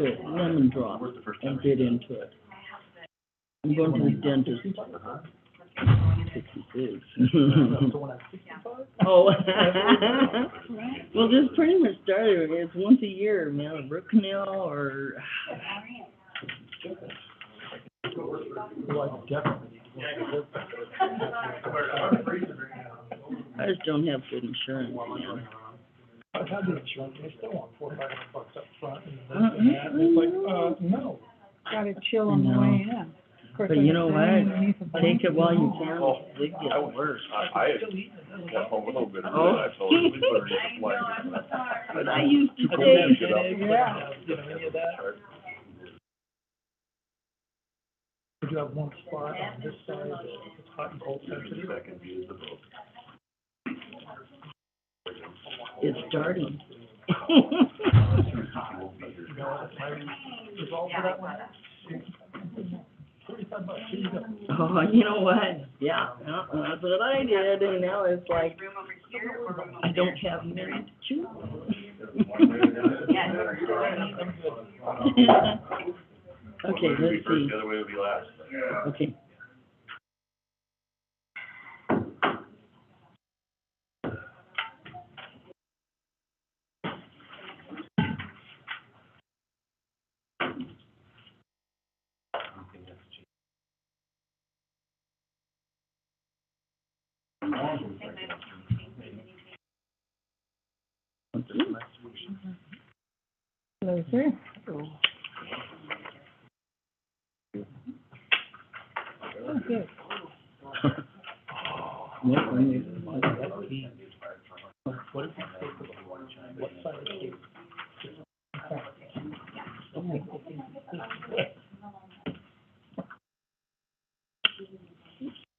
it, lemon drop, and bit into it. I'm going to the dentist. 66. Oh. Well, this pretty much started, it's once a year, man, a root canal or. I just don't have good insurance, man. I've had the insurance, they still want $400 or $500 up front, and it's like, no. Gotta chill on the way in. Of course, But you know what? underneath the Take it while you can, Well, it gets worse. I got home a little bit of Oh. that, so we put it in the flag. But I used to I take didn't it. have you know, any of that. Would you have one spot on this side, it's hot and cold sensitive? Second view is the vote. It's starting. You know, my result for that one, $45, here you go. Oh, you know what? Yeah, that's what I did, and now it's like, I don't have many to choose. Okay, let's see. The other way would be last. Okay. Closer. Oh, good. What one is What if you take the what side of the cake?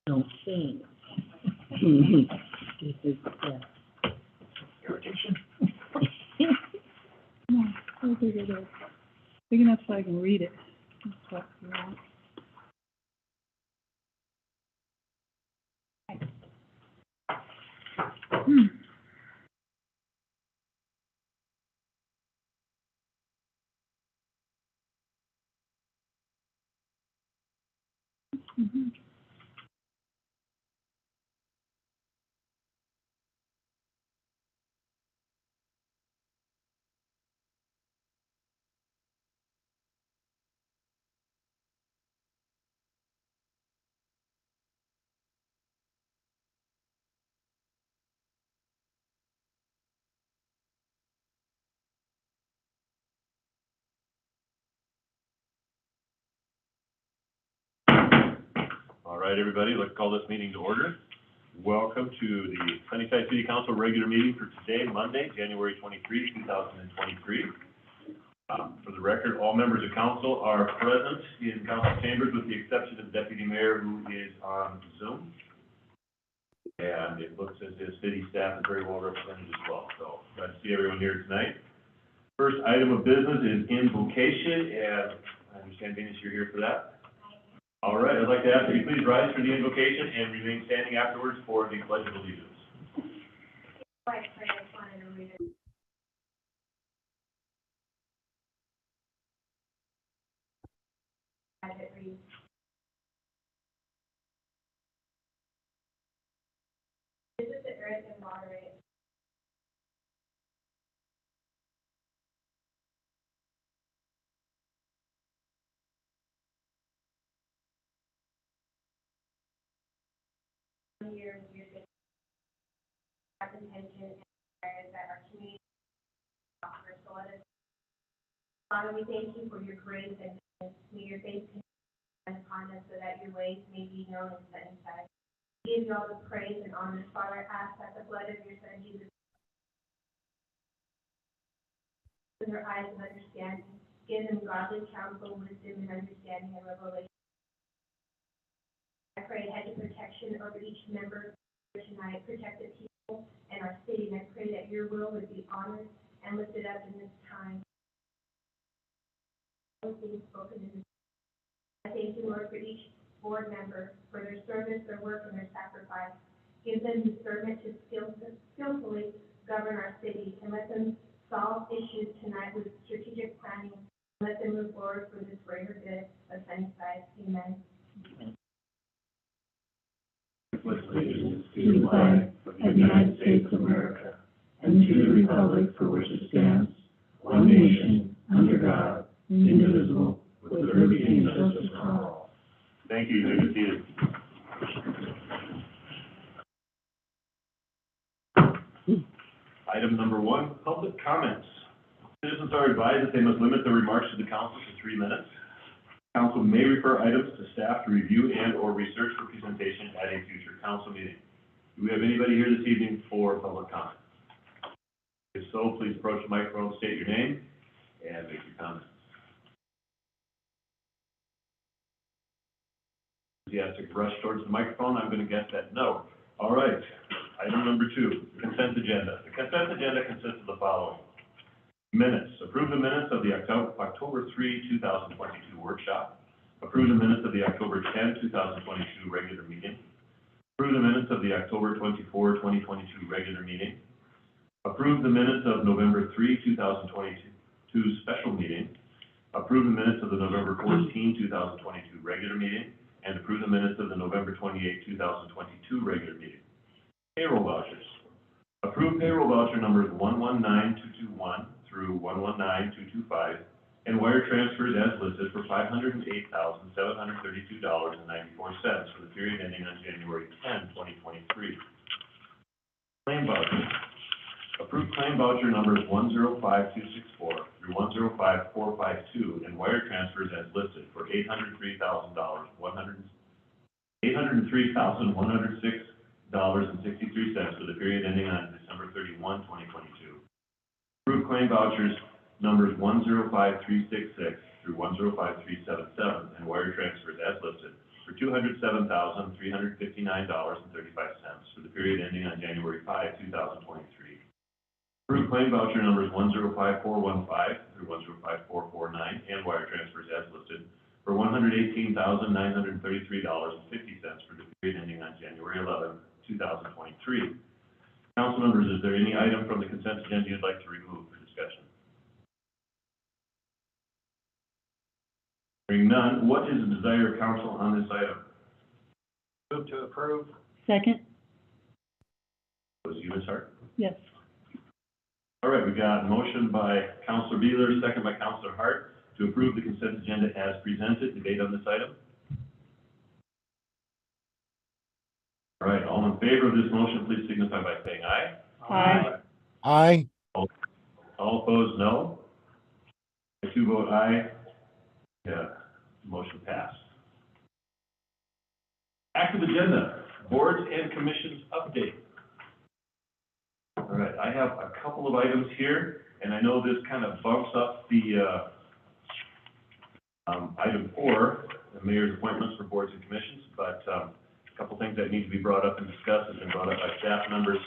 Don't sing. This is, Irritation. No, how big it is. Big enough so I can read it. That's what we want. Mm-hmm. All right, everybody, let's call this meeting to order. Welcome to the Sunnyside City Council regular meeting for today, Monday, January 23, 2023. For the record, all members of council are present in council chambers with the exception of the deputy mayor who is on Zoom. And it looks as if city staff is very well represented as well. So glad to see everyone here tonight. First item of business is invocation, and I understand, Venus, you're here for that. All right, I'd like to ask you please rise for the invocation and remain standing afterwards for the pledge of allegiance. Visit the earth and water it. Your intention and that our community prospers. So let us, Father, we thank you for your grace and may your face continue upon us so that your ways may be known and set aside. We give you all the praise and honor. Father, I ask that the blood of your Son Jesus open their eyes of understanding, give them godly counsel, wisdom, and understanding and revelation. I pray a hedge of protection over each member tonight, protect the people and our city, and I pray that your will would be honored and lifted up in this time. Things spoken in this. I thank you, Lord, for each board member, for their service, their work, and their sacrifice. Give them discernment to skillfully govern our city, and let them solve issues tonight with strategic planning. Let accept and move forward for this greater good of Sunnyside. Amen. Pledge allegiance to the flag of the United States of America and to the republic for which it stands, one nation, under God, indivisible, with liberty and justice for all. Thank you, you may be seated. Item number 1, public comments. Citizens are advised that they must limit their remarks to the council to 3 minutes. Council may refer items to staff to review and/or research for presentation at a future council meeting. Do we have anybody here this evening for public comment? If so, please approach the microphone, state your name, and make your comment. Enthusiastic rush towards the microphone, I'm going to guess that no. All right, item number 2, consent agenda. The consent agenda consists of the following. Minutes. Approve the minutes of the October 3, 2022 workshop. Approve the minutes of the October 10, 2022 regular meeting. Approve the minutes of the October 24, 2022 regular meeting. Approve the minutes of November 3, 2022 special meeting. Approve the minutes of the November 14, 2022 regular meeting. And approve the minutes of the November 28, 2022 regular meeting. Payroll vouchers. Approve payroll voucher numbers 119221 through 119225 and wire transfers as listed for $508,732.94 for the period ending on January 10, 2023. Claim vouchers. Approve claim voucher numbers 105264 through 105452 and wire transfers as listed for $803,106.63 for the period ending on December 31, 2022. Approve claim vouchers numbers 105366 through 105377 and wire transfers as listed for $207,359.35 for the period ending on January 5, 2023. Approve claim voucher numbers 105415 through 105449 and wire transfers as listed for $118,933.50 for the period ending on January 11, 2023. Council members, is there any item from the consent agenda you'd like to remove for discussion? Hearing none, what is the desire of council on this item? Move to approve. Second? Was you, Ms. Hart? Yes. All right, we've got a motion by Councilor Beeler, second by Councilor Hart, to approve the consent agenda as presented. Debate on this item? All right, all in favor of this motion, please signify by saying aye. Aye. Aye. All opposed, no. I do vote aye. Yeah, motion passed. Active agenda, boards and commissions update. All right, I have a couple of items here, and I know this kind of bumps up the item 4, the mayor's appointments for boards and commissions, but a couple things that need to be brought up and discussed have been brought up by staff members.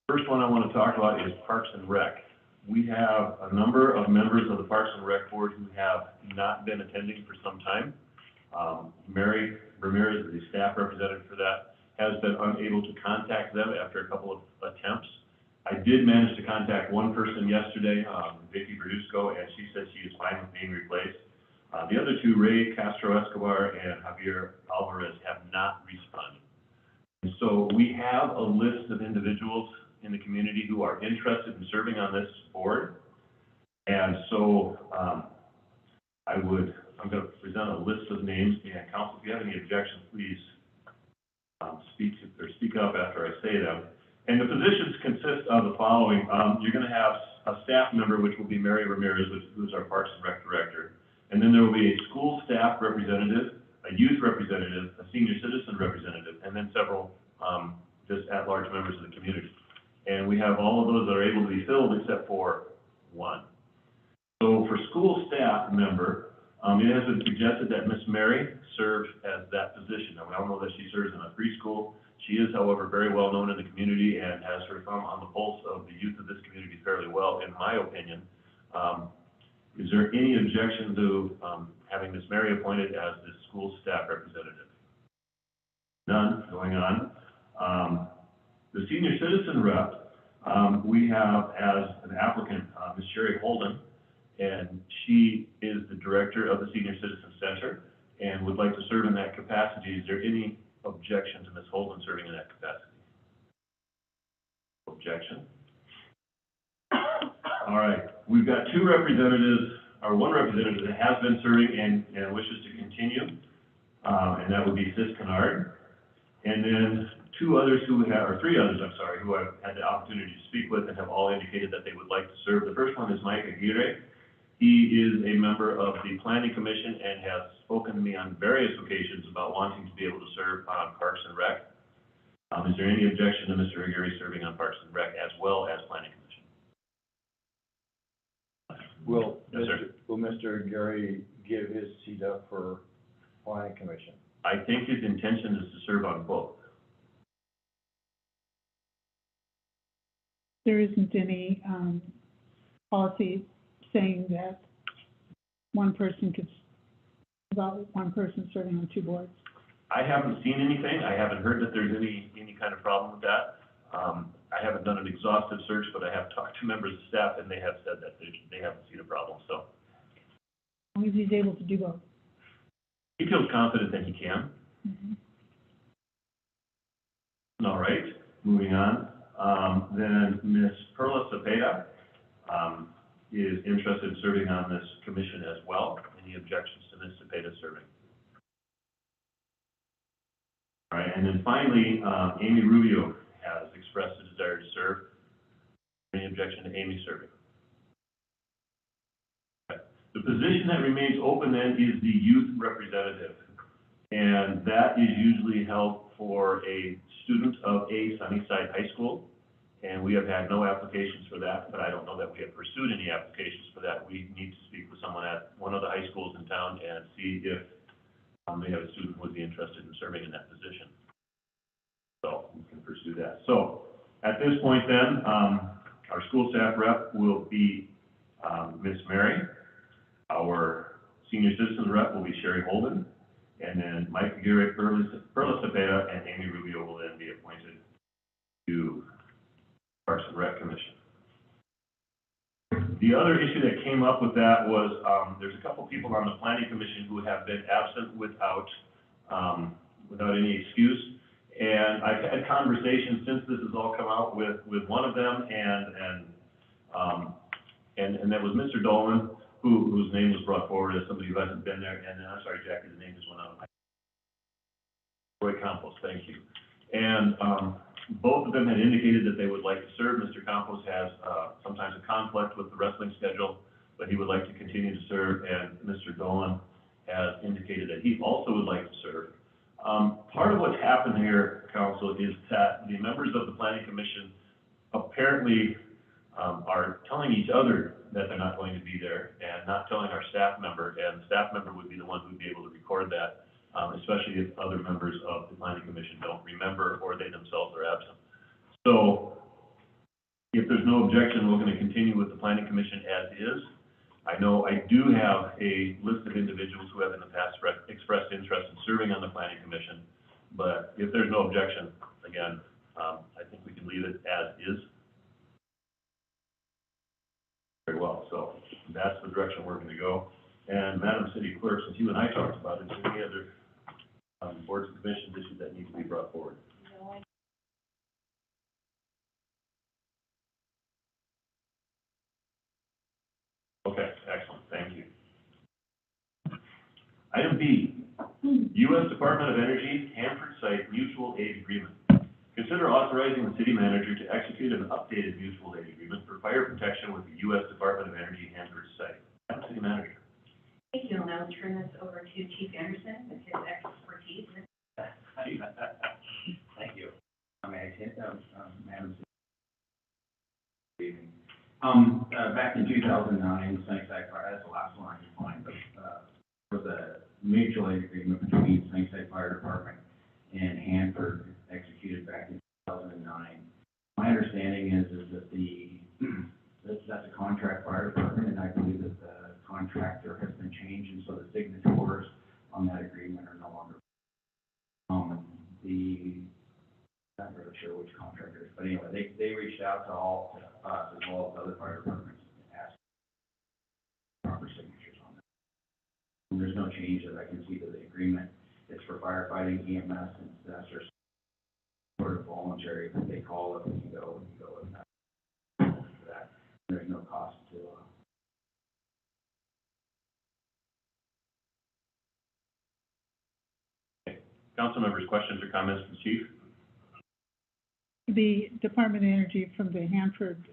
First one I want to talk about is Parks and Rec. We have a number of members of the Parks and Rec Board who have not been attending for some time. Mary Ramirez, the staff representative for that, has been unable to contact them after a couple of attempts. I did manage to contact one person yesterday, Vicky Verduzco, and she said she is fine with being replaced. The other two, Ray Castro Escobar and Javier Alvarez, have not responded. And so we have a list of individuals in the community who are interested in serving on this board. And so I'm going to present a list of names. And council, if you have any objections, please speak up after I say them. And the positions consist of the following. You're going to have a staff member, which will be Mary Ramirez, who's our Parks and Rec director. And then there will be a school staff representative, a youth representative, a senior citizen representative, and then several just at-large members of the community. And we have all of those that are able to be filled except for one. So for school staff member, it has been suggested that Miss Mary serve as that position. Now, we all know that she serves in a preschool. She is, however, very well known in the community and has her thumb on the pulse of the youth of this community fairly well, in my opinion. Is there any objection to having Miss Mary appointed as the school staff representative? None. Going on. The senior citizen rep, we have as an applicant, Ms. Sherry Holden, and director of the Senior Citizen Center and would like to serve in that capacity. Is there any objection to Ms. Holden serving in that capacity? Objection? All right, we've got two representatives, or one representative that has been serving and wishes to continue, and that would be Sis Kennard. And then three others, I'm sorry, who I've had the opportunity to speak with and have all indicated that they would like to serve. The first one is Mike Aguirre. He is a member of the Planning Commission and has spoken to me on various occasions about wanting to be able to serve on Parks and Rec. Is there any objection to Mr. Aguirre serving on Parks and Rec as well as Planning Commission? Will Yes, sir. Mr. Gary give his seat up for Planning Commission? I think his intention is to serve on both. There isn't any, policy saying that one person serving on two boards. I haven't seen anything. I haven't heard that there's any kind of problem with that. I haven't done an exhaustive search, but I have talked to members of staff, and they have said that they haven't seen a problem, so. As long as he's able to do both. He feels confident that he can. All right, moving on. Then Ms. Perla Cepeda is interested in serving on this commission as well. Any objections to Ms. Cepeda serving? All right, and then finally, Amy Rubio has expressed a desire to serve. Any objection to Amy serving? Okay. The position that remains open then is the youth representative, and that is usually held for a student of a Sunnyside High School, and we have had no applications for that, but I don't know that we have pursued any applications for that. We need to speak with someone at one of the high schools in town and see if they have a student who would be interested in serving in that position. So we can pursue that. So at this point then, our school staff rep will be Ms. Mary. Our senior citizens rep will be Sherry Holden. And then Mike Aguirre, Perla Cepeda, and Amy Rubio will then be appointed to Parks and Rec Commission. The other issue that came up with that was there's a couple people on the Planning Commission who have been absent without any excuse. And I've had conversations since this has all come out with one of them, and that was Mr. Dolan, whose name was brought forward as somebody who hasn't been there. And then, I'm sorry, Jackie, the name just went out. Roy Campos, thank you. And both of them had indicated that they would like to serve. Mr. Campos has sometimes a conflict with the wrestling schedule, but he would like to continue to serve. And Mr. Dolan has indicated that he also would like to serve. Part of what's happened here, Council, is that the members of the Planning Commission apparently are telling each other that they're not going to be there and not telling our staff member, and the staff member would be the one who would be able to record that, especially if other members of the Planning Commission don't remember or they themselves are absent. So if there's no objection, we're going to continue with the Planning Commission as is. I know I do have a list of individuals who have in the past expressed interest in serving on the Planning Commission, but if there's no objection, again, I think we can leave it as is. Very well, so that's the direction we're going to go. And Madam City Clerk, since you and I talked about it, is there any other boards and commissions issues that need to be brought forward? Okay, excellent, thank you. Item B, U.S. Department of Energy Hanford Site Mutual Aid Agreement. Consider authorizing the city manager to execute an updated mutual aid agreement for fire protection with the U.S. Department of Energy Hanford Site. Madam City Manager. Thank you. I'll now turn this over to Chief Anderson with his expertise. Chief. Thank you. Madam City. Back in 2009, Sunnyside Fire, that's the last one I can find, but there was a mutual aid agreement between Sunnyside Fire Department and Hanford executed back in 2009. My understanding is that that's a contract fire department, and I believe that the contractor has been changed, and so the signatories on that agreement are no longer. I'm not really sure which contractors, but anyway, they reached out to us as well as other fire departments and asked for proper signatures on that. There's no change that I can see to the agreement. It's for firefighting, EMS, and disaster sort of voluntary. If they call it, we can go with that. For that. There's no cost to, Council members, questions or comments from Chief? The Department of Energy from the Hanford,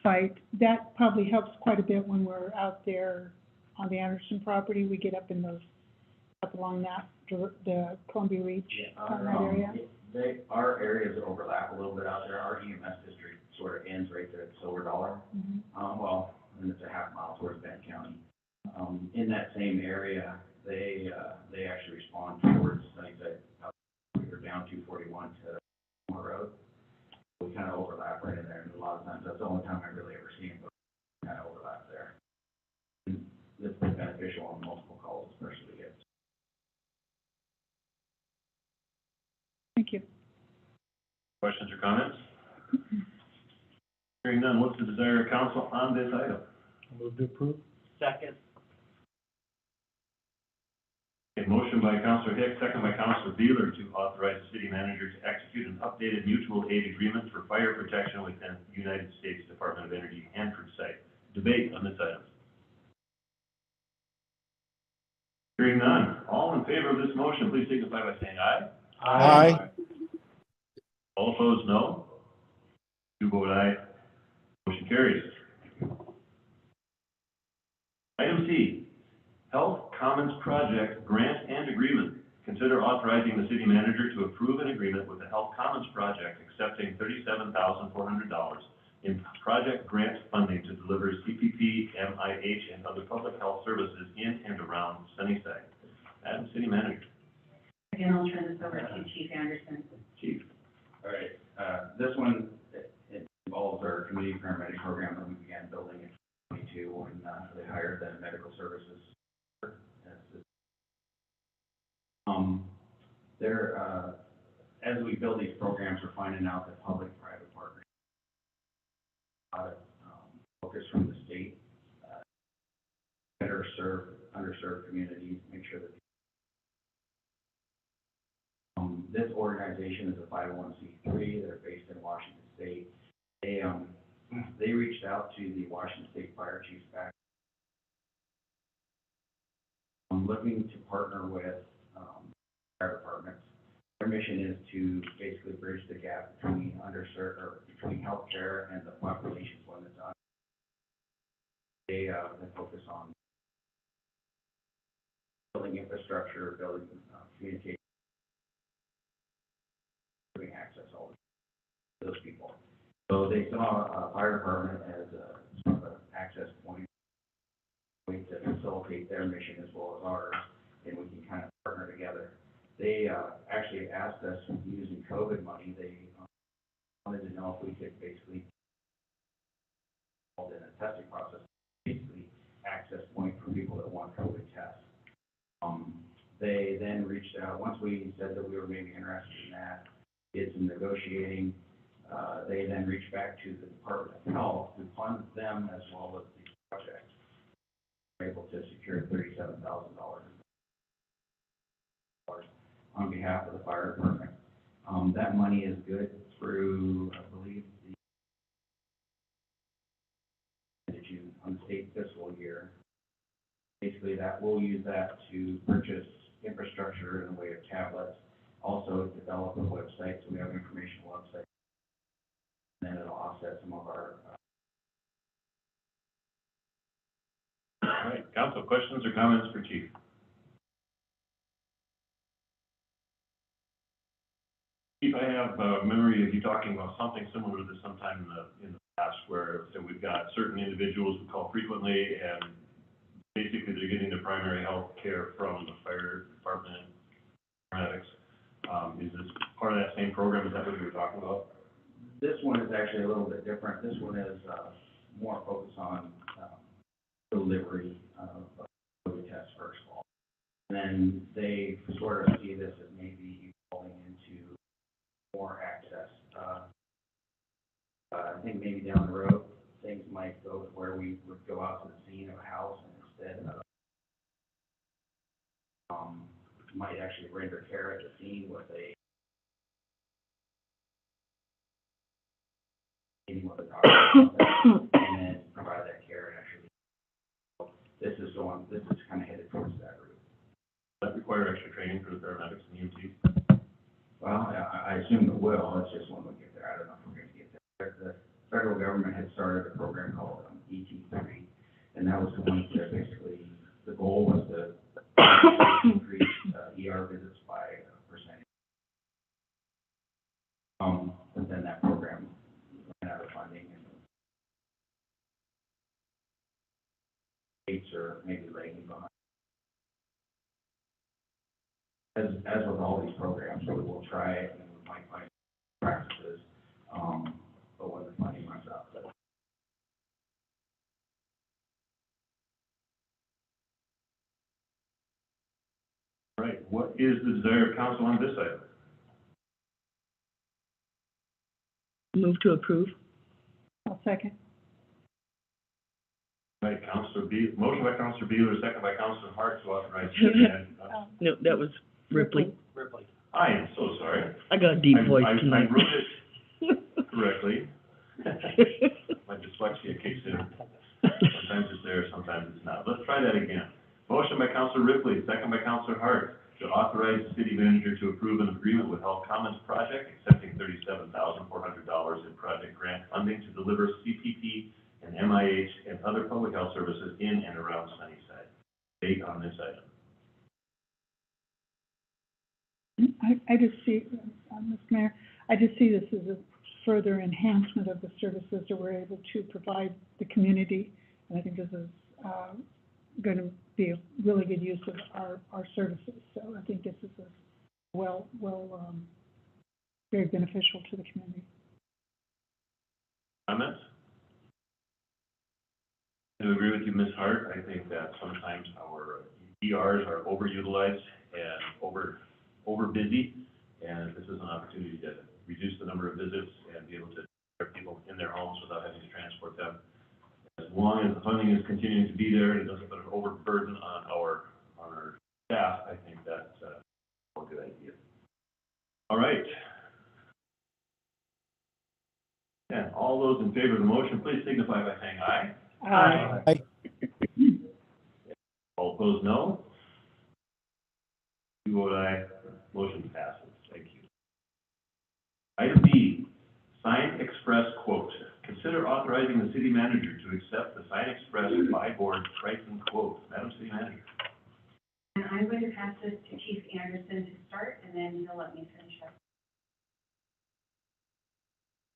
site, that probably helps quite a bit when we're out there on the Anderson property. We get up in those, up along that, the Columbia Reach, on that area. Our areas overlap a little bit out there. Our EMS district sort of ends right there at Silver Dollar. Well, and it's a half mile towards Bend County. In that same area, they actually respond towards things that we're down 241 to Moore Road. We kind of overlap right in there, and a lot of times that's the only time I really ever see them, but we kind of overlap there. And this has been beneficial on multiple calls, especially if. Thank you. Questions or comments? Hearing none, what's the desire of council on this item? Move to approve. Second. A motion by Councilor Hicks, second by Councilor Beeler to authorize the city manager to execute an updated mutual aid agreement for fire protection within United States Department of Energy Hanford site. Debate on this item. Hearing none, all in favor of this motion, please signify by saying aye. Aye. All opposed, no. Two vote aye. Motion carries. Item C, Health Commons Project Grant and Agreement. Consider authorizing the city manager to approve an agreement with the Health Commons Project accepting $37,400 in project grant funding to deliver CPP, MIH, and other public health services in and around Sunnyside. Madam City Manager. Again, I'll turn this over to Chief Anderson. Chief. All right, this one, it involves our community paramedic program that we began building in 2022 when they hired the medical services. As we build these programs, we're finding out that public-private partnerships, a lot of focus from the state, better serve underserved communities, make sure that this organization is a 501c3. They're based in Washington State. They reached out to the Washington State Fire Chiefs back. Looking to partner with fire departments. Their mission is to basically bridge the gap between underserved, or between healthcare and the populations when it's on. They focus on building infrastructure, building communication, giving access all to those people. So they saw a fire department as a sort of an access point, way to facilitate their mission as well as ours, and we can kind of partner together. They actually asked us, using COVID money, they wanted to know if we could basically involved in a testing process, basically access point for people that want COVID tests. They then reached out, once we said that we were maybe interested in that, did some negotiating. They then reached back to the Department of Health, who funds them as well as the project. We're able to secure $37,000 on behalf of the fire department. That money is good through, I believe, the June on the state fiscal year. Basically, that we'll use that to purchase infrastructure in the way of tablets, also develop a website, so we have an informational website. And then it'll offset some of our. All right, council, questions or comments for Chief? Chief, I have a memory of you talking about something similar to this sometime in the past, where we've got certain individuals who call frequently, and basically they're getting their primary health care from the fire department, paramedics. Is this part of that same program? Is that what you were talking about? This one is actually a little bit different. This one is more focused on delivery of COVID tests first of all. And then they sort of see this as maybe evolving into more access. I think maybe down the road, things might go to where we would go out to the scene of a house and instead render care at the scene with a meeting with a doctor, and then provide that care and actually. This is kind of headed towards that route. Does that require extra training for the paramedics and EMTs? Well, I assume it will, it's just when we get there, I don't know if we're gonna get there. The federal government had started a program called ET3, and that was going to basically, the goal was to increase ER visits by a percentage. But then that program ran out of funding, and states are maybe lagging behind. As with all these programs, we will try it and we might find practices, but when the funding runs out. But All right, what is the desire of council on this item? Move to approve. I'll second. Right, motion by Counselor Beeler, second by Counselor Hart to authorize city manager. No, that was Ripley. I am so sorry. I got a deep voice I tonight. wrote it correctly. My dyslexia kicks in. Sometimes it's there, sometimes it's not. Let's try that again. Motion by Counselor Ripley, second by Counselor Hart, to authorize the city manager to approve an agreement with Health Commons Project, accepting $37,400 in project grant funding to deliver CPP and MIH and other public health services in and around Sunnyside. Date on this item. I just see, Mr. Mayor, I just see this as a further enhancement of the services that we're able to provide the community. And I think this is going to be a really good use of our services. So I think this is very beneficial to the community. Comments? I agree with you, Ms. Hart. I think that sometimes our ERs are overutilized and over busy, and this is an opportunity to reduce the number of visits and be able to care people in their homes without having to transport them. As long as the funding is continuing to be there and it doesn't put an overburden on our staff, I think that's a good idea. All right. And all those in favor of the motion, please signify by saying aye. Aye. All opposed, no. You vote aye. Motion passes. Thank you. Item B, Sign Express quote. Consider authorizing the city manager to accept the Sign Express by board pricing quote. Madam City Manager. And I'm going to pass this to Chief Anderson to start, and then he'll let me finish up.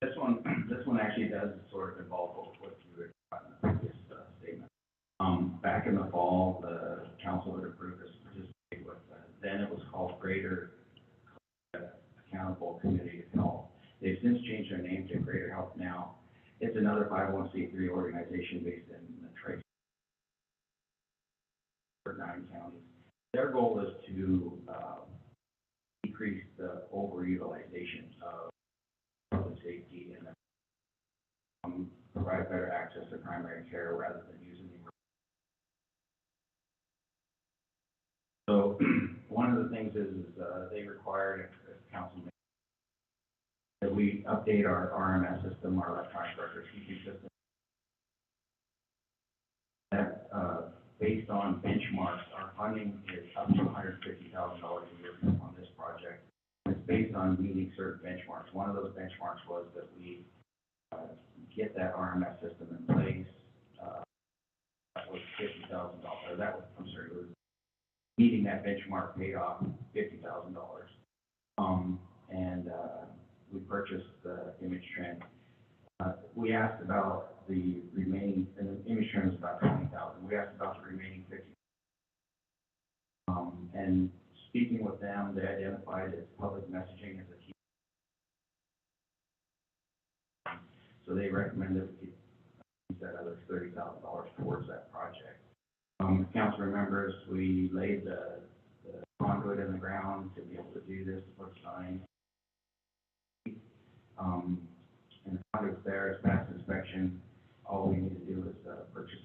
this one actually does sort of involve what you were talking about in the previous statement. Back in the fall, the council had approved us to participate with, then it was called Greater Accountable Community of Health. They've since changed their name to Greater Health Now. It's another 501c3 organization based in the Trace, 9 counties. Their goal is to decrease the overutilization of public safety and provide better access to primary care rather than using the. So one of the things is they required, if council, that we update our RMS system, our electronic record keeping system. That based on benchmarks, our funding is up to $150,000 a year on this project. It's based on meeting certain benchmarks. One of those benchmarks was that we get that RMS system in place. That was $50,000. That was, I'm sorry, it was meeting that benchmark paid off $50,000. And we purchased the Image Trend. We asked about the remaining, and the Image Trend was about $20,000. We asked about the remaining $50,000. And speaking with them, they identified as public messaging as a key. So they recommended we could use that other $30,000 towards that project. Council remembers we laid the conduit in the ground to be able to do this, to put signs. And the conduit's there, it's past inspection. All we need to do is purchase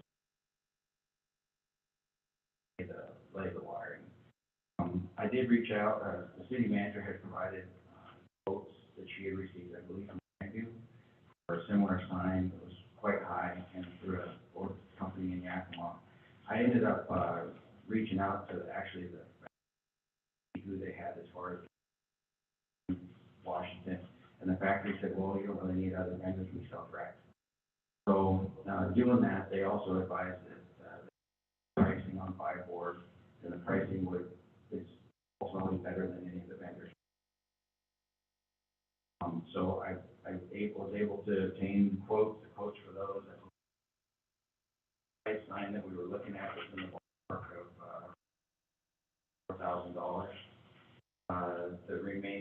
lay the wiring. I did did reach out, the city manager had provided quotes that she had received, I believe, from Grandview for a similar sign that was quite high and through a board company in Yakima. I ended up, reaching out to actually who they had as far as Washington, and the factory said, well, you don't really need other vendors, we sell direct. So, doing that, they also advised that, pricing on 5 board, and the pricing is ultimately better than any of the vendors. So I was able to obtain the quotes for those. The price sign that we were looking at was in the ballpark of $4,000.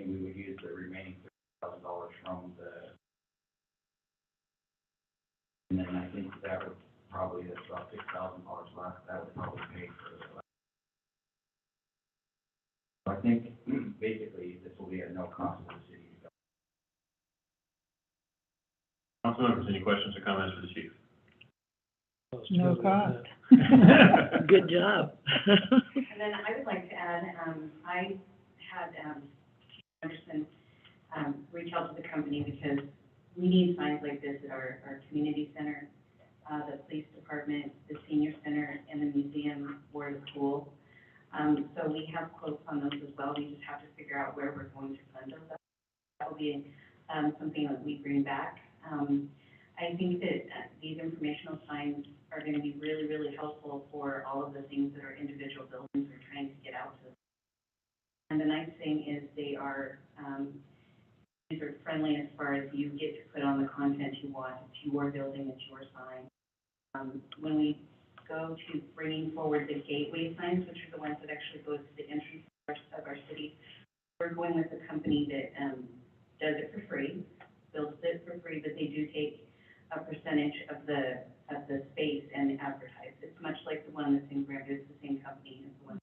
We would use the remaining $3,000 from and then I think that would probably, that's about $6,000 left, that would probably pay for the rest. So I think basically this will be at no cost to the city. Council members, any questions or comments for the chief? No cost. Good job. And then I would like to add, I had, Anderson, reach out to the company because we need signs like this at our community center, the police department, the senior center, and the museum or the pool. So we have quotes on those as well. We just have to figure out where we're going to fund those. That will be something that we bring back. I think that these informational signs are going to be really, really helpful for all of the things that our individual buildings are trying to get out to. And the nice thing is they are friendly as far as you get to put on the content you want. It's your building, it's your sign. When we go to bringing forward the gateway signs, which are the ones that actually go to the entrance of our city, we're going with a company that does it for free, builds it for free, but they do take a percentage of the space and advertise. It's much like the one that's in Grandview. It's the same company as the one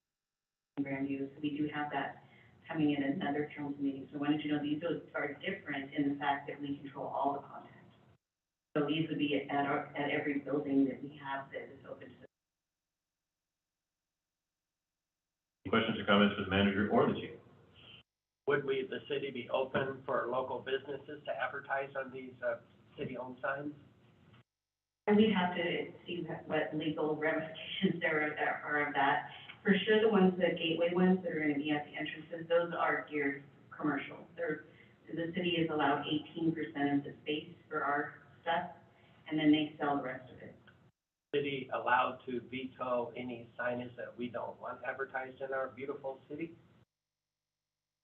in Grandview. So we do have that coming in another council meeting. So I wanted you to know these are different in the fact that we control all the content. So these would be at every building that we have that is open to. Any questions or comments for the manager or the chief? Would the city be open for local businesses to advertise on these city-owned signs? And we have to see what legal ramifications there are of that. For sure, the ones, the gateway ones that are going to be at the entrances, those are geared commercial. The city is allowed 18% of the space for our stuff, and then they sell the rest of it. City allowed to veto any signage that we don't want advertised in our beautiful city?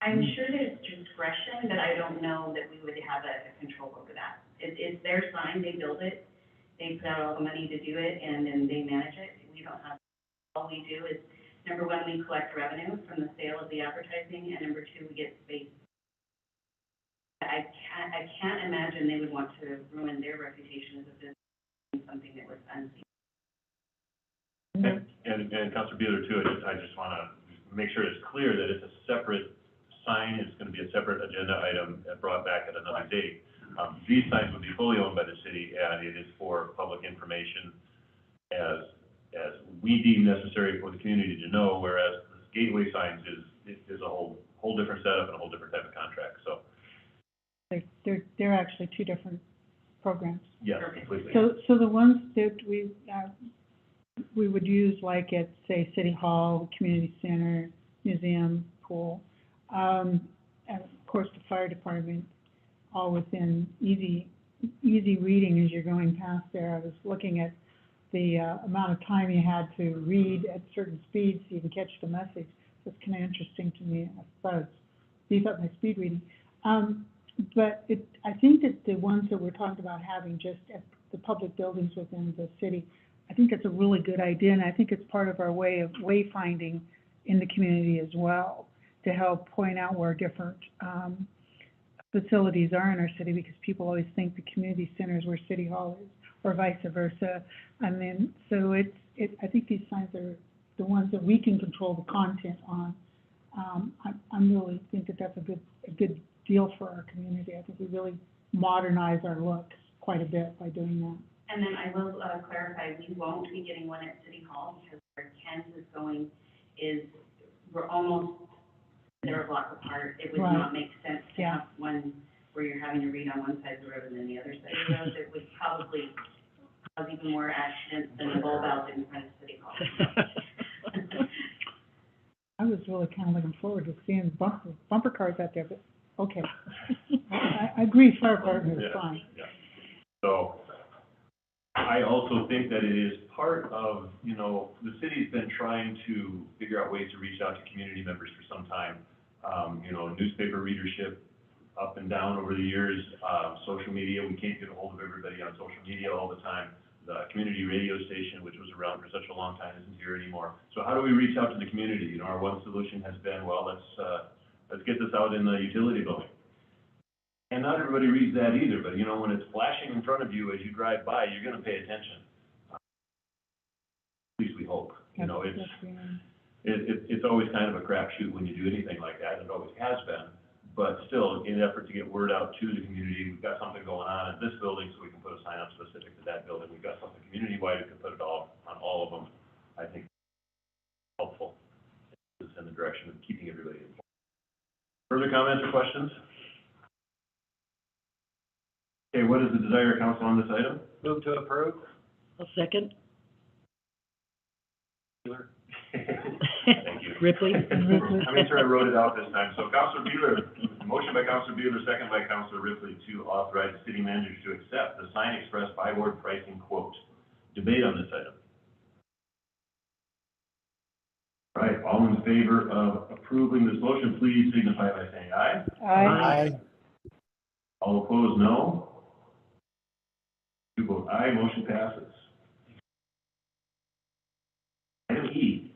I'm sure there's discretion, but I don't know that we would have a control over that. It's their sign, they build it, they put out all the money to do it, and then they manage it. We don't have, all we do is, number one, we collect revenue from the sale of the advertising, and number two, we get space. I can't imagine they would want to ruin their reputation as a business in something that was unseen. And Councilor Bueller too, I just want to make sure it's clear that it's a separate sign, it's going to be a separate agenda item brought back at another date. These signs would be fully owned by the city, and it is for public information as we deem necessary for the community to know, whereas the gateway signs is a whole different setup and a whole different type of contract, so. They're actually two different programs. Yes, completely. So the ones that we would use, like at, say, City Hall, Community Center, Museum, Pool, and of course the fire department, all within easy reading as you're going past there. I was looking at the amount of time you had to read at certain speeds so you can catch the message. It's kind of interesting to me. I thought it beef up my speed reading. But I think that the ones that we're talking about having just at the public buildings within the city, I think it's a really good idea, and I think it's part of our way of wayfinding in the community as well, to help point out where different facilities are in our city, because people always think the community center is where City Hall is, or vice versa. I mean, so I think these signs are the ones that we can control the content on. I really think that that's a good deal for our community. I think we really modernize our looks quite a bit by doing that. And then I will clarify, we won't be getting one at City Hall because where Kent is going is, we're almost they're a block apart, it would Right. not make sense to Yeah. have one where you're having to read on one side of the road and then the other side of the road. It would probably cause even more accidents than the bulb out in front of City Hall. I was really kind of looking forward to seeing bumper cars out there, but, okay. I agree, fire department is Yeah. fine. Yeah. So, I also think that it is part of, you know, the city's been trying to figure out ways to reach out to community members for some time. You know, newspaper readership up and down over the years, social media, we can't get a hold of everybody on social media all the time. The community radio station, which was around for such a long time, isn't here anymore. So how do we reach out to the community? You know, our one solution has been, well, let's get this out in the utility building. And not everybody reads that either, but you know, when it's flashing in front of you as you drive by, you're gonna pay attention. At least we hope, you know, it's always kind of a crapshoot when you do anything like that, it always has been. But still, in an effort to get word out to the community, we've got something going on at this building, so we can put a sign up specific to that building. We've got something community-wide, we can put it all, on all of them. I think helpful. It's in the direction of keeping everybody informed. Further comments or questions? Okay, what is the desire of council on this item? Move to approve. A second. Thank you. Ripley? I made sure I wrote it out this time. So Councilor Beeler, motion by Councilor Beeler, second by Councilor Ripley to authorize the city manager to accept the Sign Express by word pricing quote. Debate on this item. All right, all in favor of approving this motion, please signify by saying aye. Aye. All opposed, no. You vote aye, motion passes. Item E,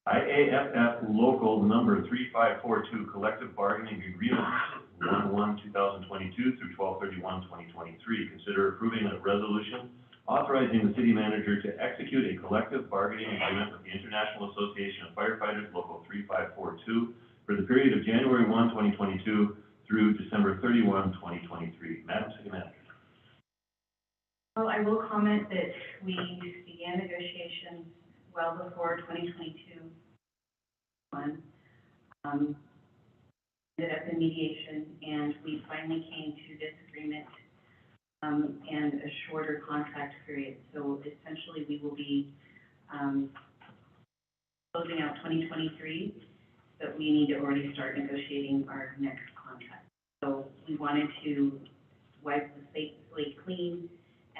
IAFF Local Number 3542 Collective Bargaining Agreement 1/1/2022 through 12/31/2023. Consider approving a resolution authorizing the city manager to execute a collective bargaining agreement with the International Association of Firefighters Local 3542 for the period of January 1, 2022 through December 31, 2023. Madam City Manager. Well, I will comment that we began negotiations well before 2022. Ended up in mediation, and we finally came to this agreement, and a shorter contract period. So essentially, we will be, closing out 2023, but we need to already start negotiating our next contract. So we wanted to wipe the slate clean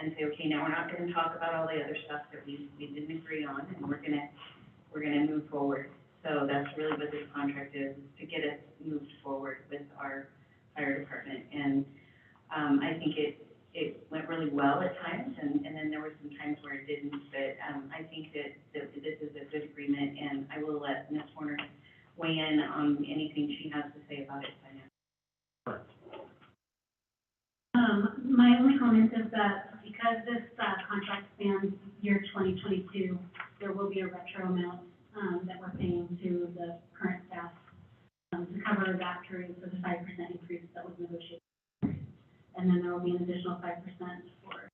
and say, okay, now we're not gonna talk about all the other stuff that we didn't agree on, and we're gonna move forward. So that's really what this contract is to get us moved forward with our fire department. And, I think it went really well at times, and then there were some times where it didn't, but, I think that this is a good agreement, and I will let Ms. Warner weigh in on anything she has to say about it. My only comment is that because this, contract spans year 2022, there will be a retro amount, that we're paying to the current staff, to cover that period for the 5% increase that was negotiated. And then there will be an additional 5% for.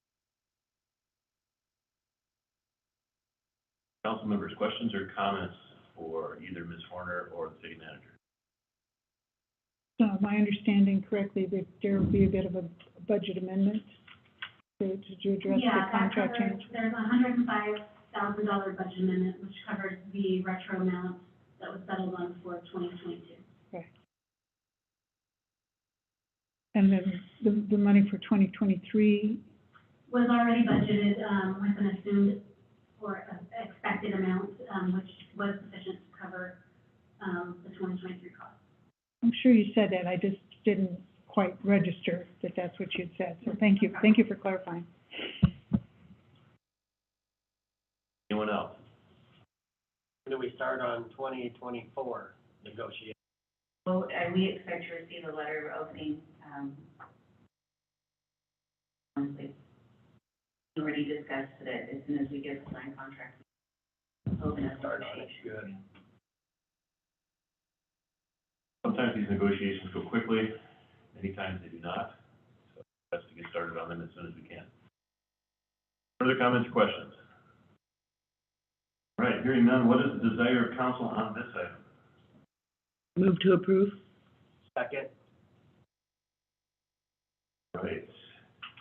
Council members, questions or comments for either Ms. Horner or the city manager? So am I understanding correctly that there will be a bit of a budget amendment to address the contract change? There's a $105,000 budget amendment, which covers the retro amount that was settled on for 2022. Okay. And then the money for 2023, Was already budgeted, with an assumed or expected amount, which was sufficient to cover, the 2023 cost. I'm sure you said that, I just didn't quite register that that's what you'd said, so thank you for clarifying. Anyone else? When do we start on 2024 negotiations? Well, we expect to receive a letter of opening, honestly, we already discussed that as soon as we get the signed contract, open up Start on it, negotiations. good. Sometimes these negotiations go quickly, many times they do not. So best to get started on them as soon as we can. Further comments or questions? All right, hearing none, what is the desire of council on this item? Move to approve? Second. Right.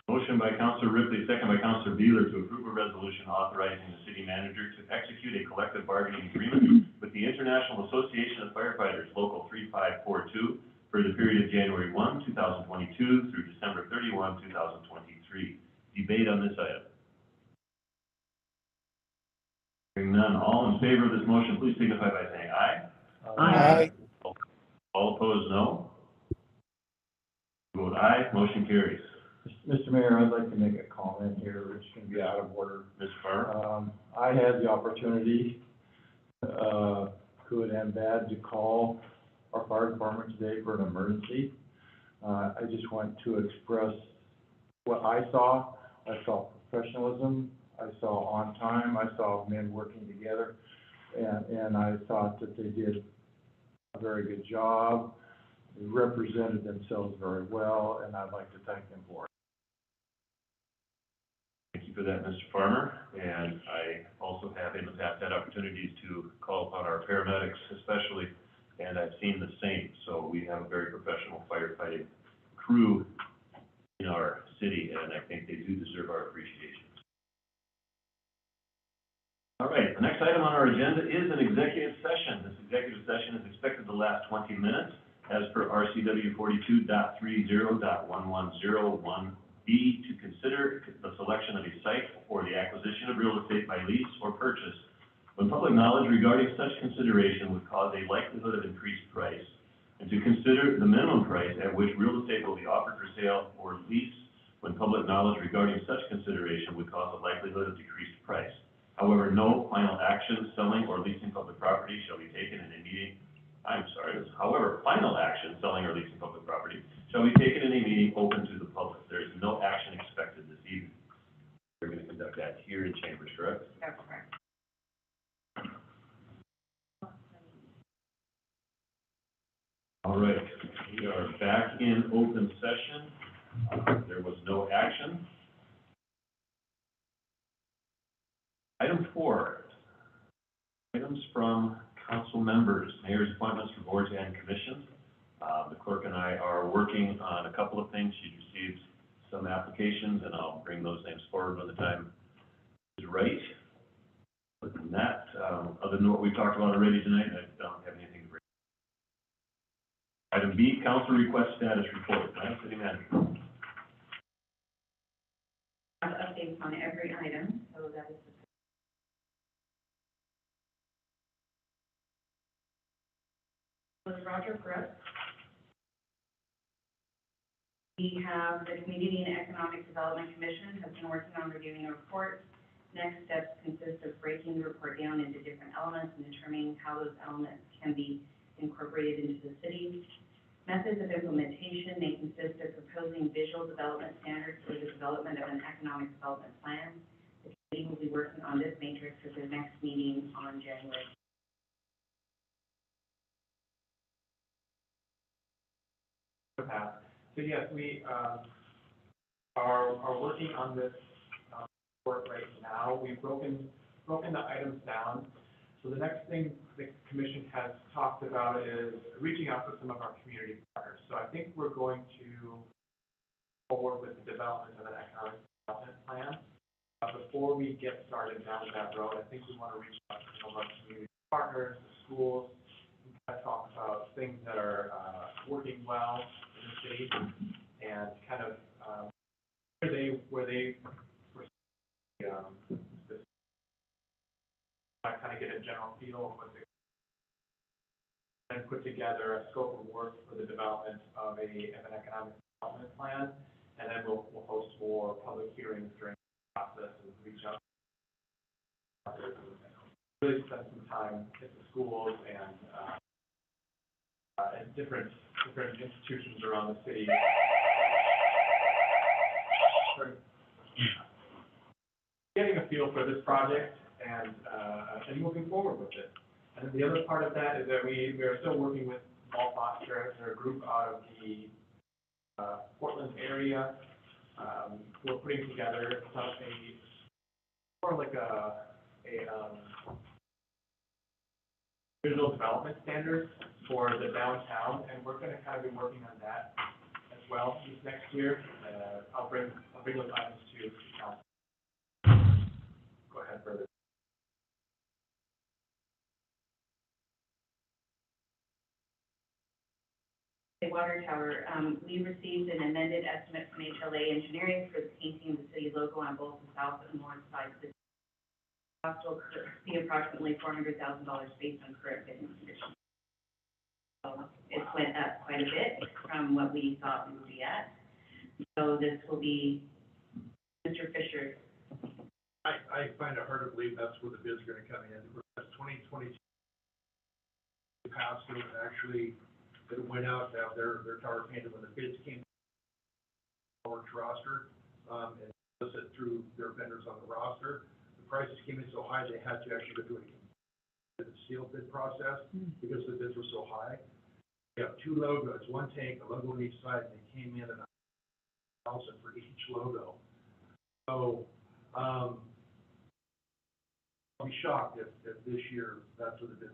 Motion by Counselor Ripley, second by Counselor Beeler to approve a resolution authorizing the city manager to execute a collective bargaining agreement with the International Association of Firefighters, Local 3542, for the period of January 1, 2022 through December 31, 2023. Debate on this item. Hearing none, all in favor of this motion, please signify by saying aye. Aye. All opposed, no. Vote aye, motion carries. Mr. Mayor, I'd like to make a comment here, which can be out of order. Ms. Farmer? I had the opportunity, good and bad, to call our fire department today for an emergency. I just want to express what I saw. I saw professionalism, I saw on time, I saw men working together, and I thought that they did a very good job. They represented themselves very well, and I'd like to thank them for it. Thank you for that, Mr. Farmer. And I also have in the past had opportunities to call upon our paramedics especially, and I've seen the same. So we have a very professional firefighting crew in our city, and I think they do deserve our appreciation. All right, the next item on our agenda is an executive session. This executive session is expected to last 20 minutes as per RCW 42.30.110(1)B to consider the selection of a site for the acquisition of real estate by lease or purchase when public knowledge regarding such consideration would cause a likelihood of increased price, and to consider the minimum price at which real estate will be offered for sale or lease when public knowledge regarding such consideration would cause a likelihood of decreased price. However, no final action selling or leasing public property shall be taken in a meeting. However, final action selling or leasing public property shall be taken in a meeting open to the public. There is no action expected this evening. We're going to conduct that here in chambers, correct? That's correct. All right, we are back in open session. There was no action. Item 4, items from council members, mayor's appointments for boards and commissions. The clerk and I are working on a couple of things. She received some applications, and I'll bring those names forward when the time is right. Other than that, other than what we've talked about already tonight, I don't have anything to bring. Item B, council request status report. Madam City Manager. I have updates on every item, so that is the Roger Brooks. We have the Community and Economic Development Commission has been working on reviewing a report. Next steps consist of breaking the report down into different elements and determining how those elements can be incorporated into the city. Methods of implementation may consist of proposing visual development standards for the development of an economic development plan. The committee will be working on this matrix at their next meeting on January. So yes, we are working on this report right now. We've broken the items down. So the next thing the commission has talked about is reaching out to some of our community partners. So I think we're going to move forward with the development of an economic development plan. Before we get started down that road, I think we want to reach out to some of our community partners, the schools, and kind of talk about things that are working well in the city, and kind of where they kind of get a general feel of what they and put together a scope of work for the development of an economic development plan, and then we'll host more public hearings during the process and reach out and really spend some time at the schools and different institutions around the city. Getting a feel for this project and moving forward with it. And then the other part of that is that we are still working with Paul Foster. They're a group out of the Portland area. We're putting together more like a visual development standard for the downtown, and we're gonna kind of be working on that as well this next year. I'll bring those items to council. Go ahead, further. The water tower, we received an amended estimate from HLA Engineering for the painting of the city logo on both the south and north sides of the cost will be approximately $400,000 based on current business conditions. So it went up quite a bit from what we thought we would be at. So this will be, Mr. Fisher. I find it hard to believe that's where the bid's gonna come in. That's 2022. Passed, it actually, it went out to have their tower painted when the bids came. Our roster, and solicit through their vendors on the roster. The prices came in so high, they had to actually go do a sealed bid process because the bids were so high. We have two logos, one tank, a logo on each side, and they came in at $1,000 for each logo. So, I'll be shocked if this year that's what it is.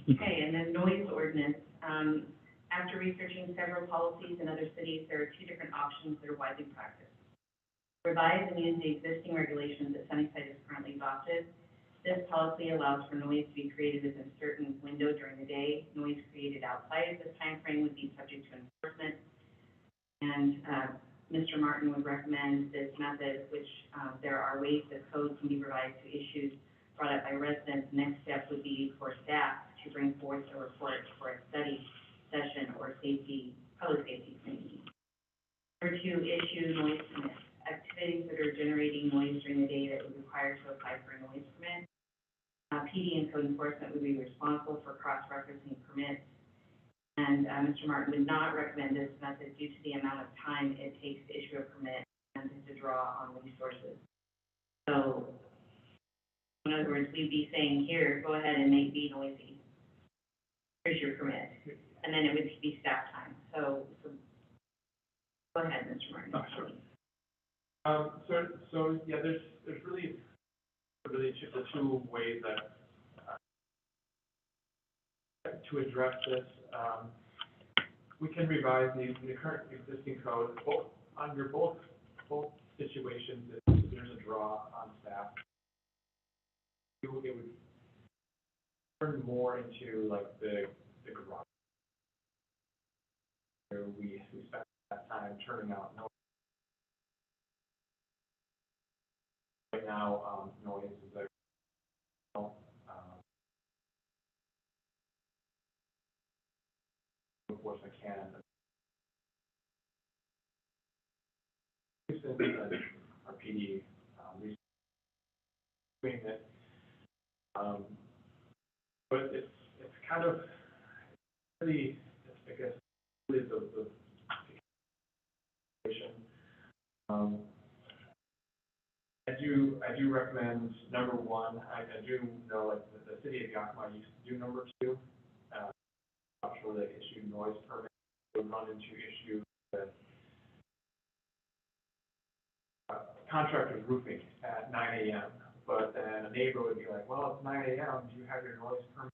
Okay, and then noise ordinance. After researching several policies in other cities, there are two different options that are widely practiced. Revise and use the existing regulations that Sunnyside has currently adopted. This policy allows for noise to be created within a certain window during the day. Noise created outside of this time frame would be subject to enforcement. And Mr. Martin would recommend this method, which there are ways that code can be revised to issues brought up by residents. Next step would be for staff to bring forth a report for a study session or public safety committee. Number two, issue noise permits. Activities that are generating noise during the day that would require to apply for a noise permit. PD and code enforcement would be responsible for cross-referencing permits. And Mr. Martin would not recommend this method due to the amount of time it takes to issue a permit and to draw on resources. So, in other words, we'd be saying, here, go ahead and make me noisy. Here's your permit. And then it would be staff time. So go ahead, Mr. Martin. Oh, sure. So yeah, there's really the two ways that to address this. We can revise the current existing code, under both situations. If there's a draw on staff, it would turn more into like the garage, where we spend that time turning out noise. Right now, noise is like, enforcement can. Our PD, doing it. But it's kind of really, I guess, really the situation. I do recommend number one. I do know like the city of Yakima used to do number two. Sure they issue noise permits. They run into issues with contractors roofing at 9 a.m. But then a neighbor would be like, well, it's 9 a.m. Do you have your noise permit?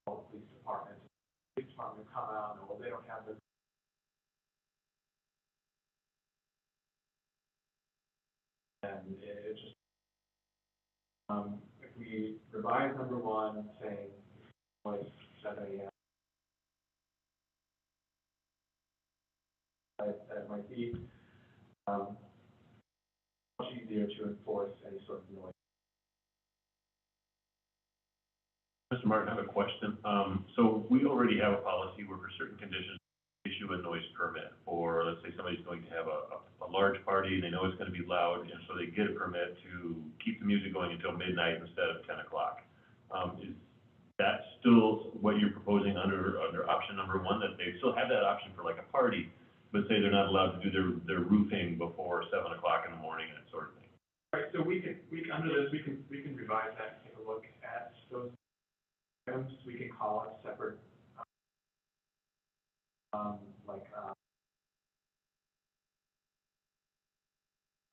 Call the police department. The police department come out and well, they don't have this. And it's just, if we revise number one, saying noise 7 a.m. That might be much easier to enforce any sort of noise. Mr. Martin, I have a question. So we already have a policy where for certain conditions, issue a noise permit, or let's say somebody's going to have a large party, and they know it's gonna be loud, and so they get a permit to keep the music going until midnight instead of 10 o'clock. Is that still what you're proposing under option number one, that they still have that option for like a party, but say they're not allowed to do their roofing before 7 o'clock in the morning and that sort of thing? Right, so we can under this, we can revise that, take a look at those items. We can call it separate,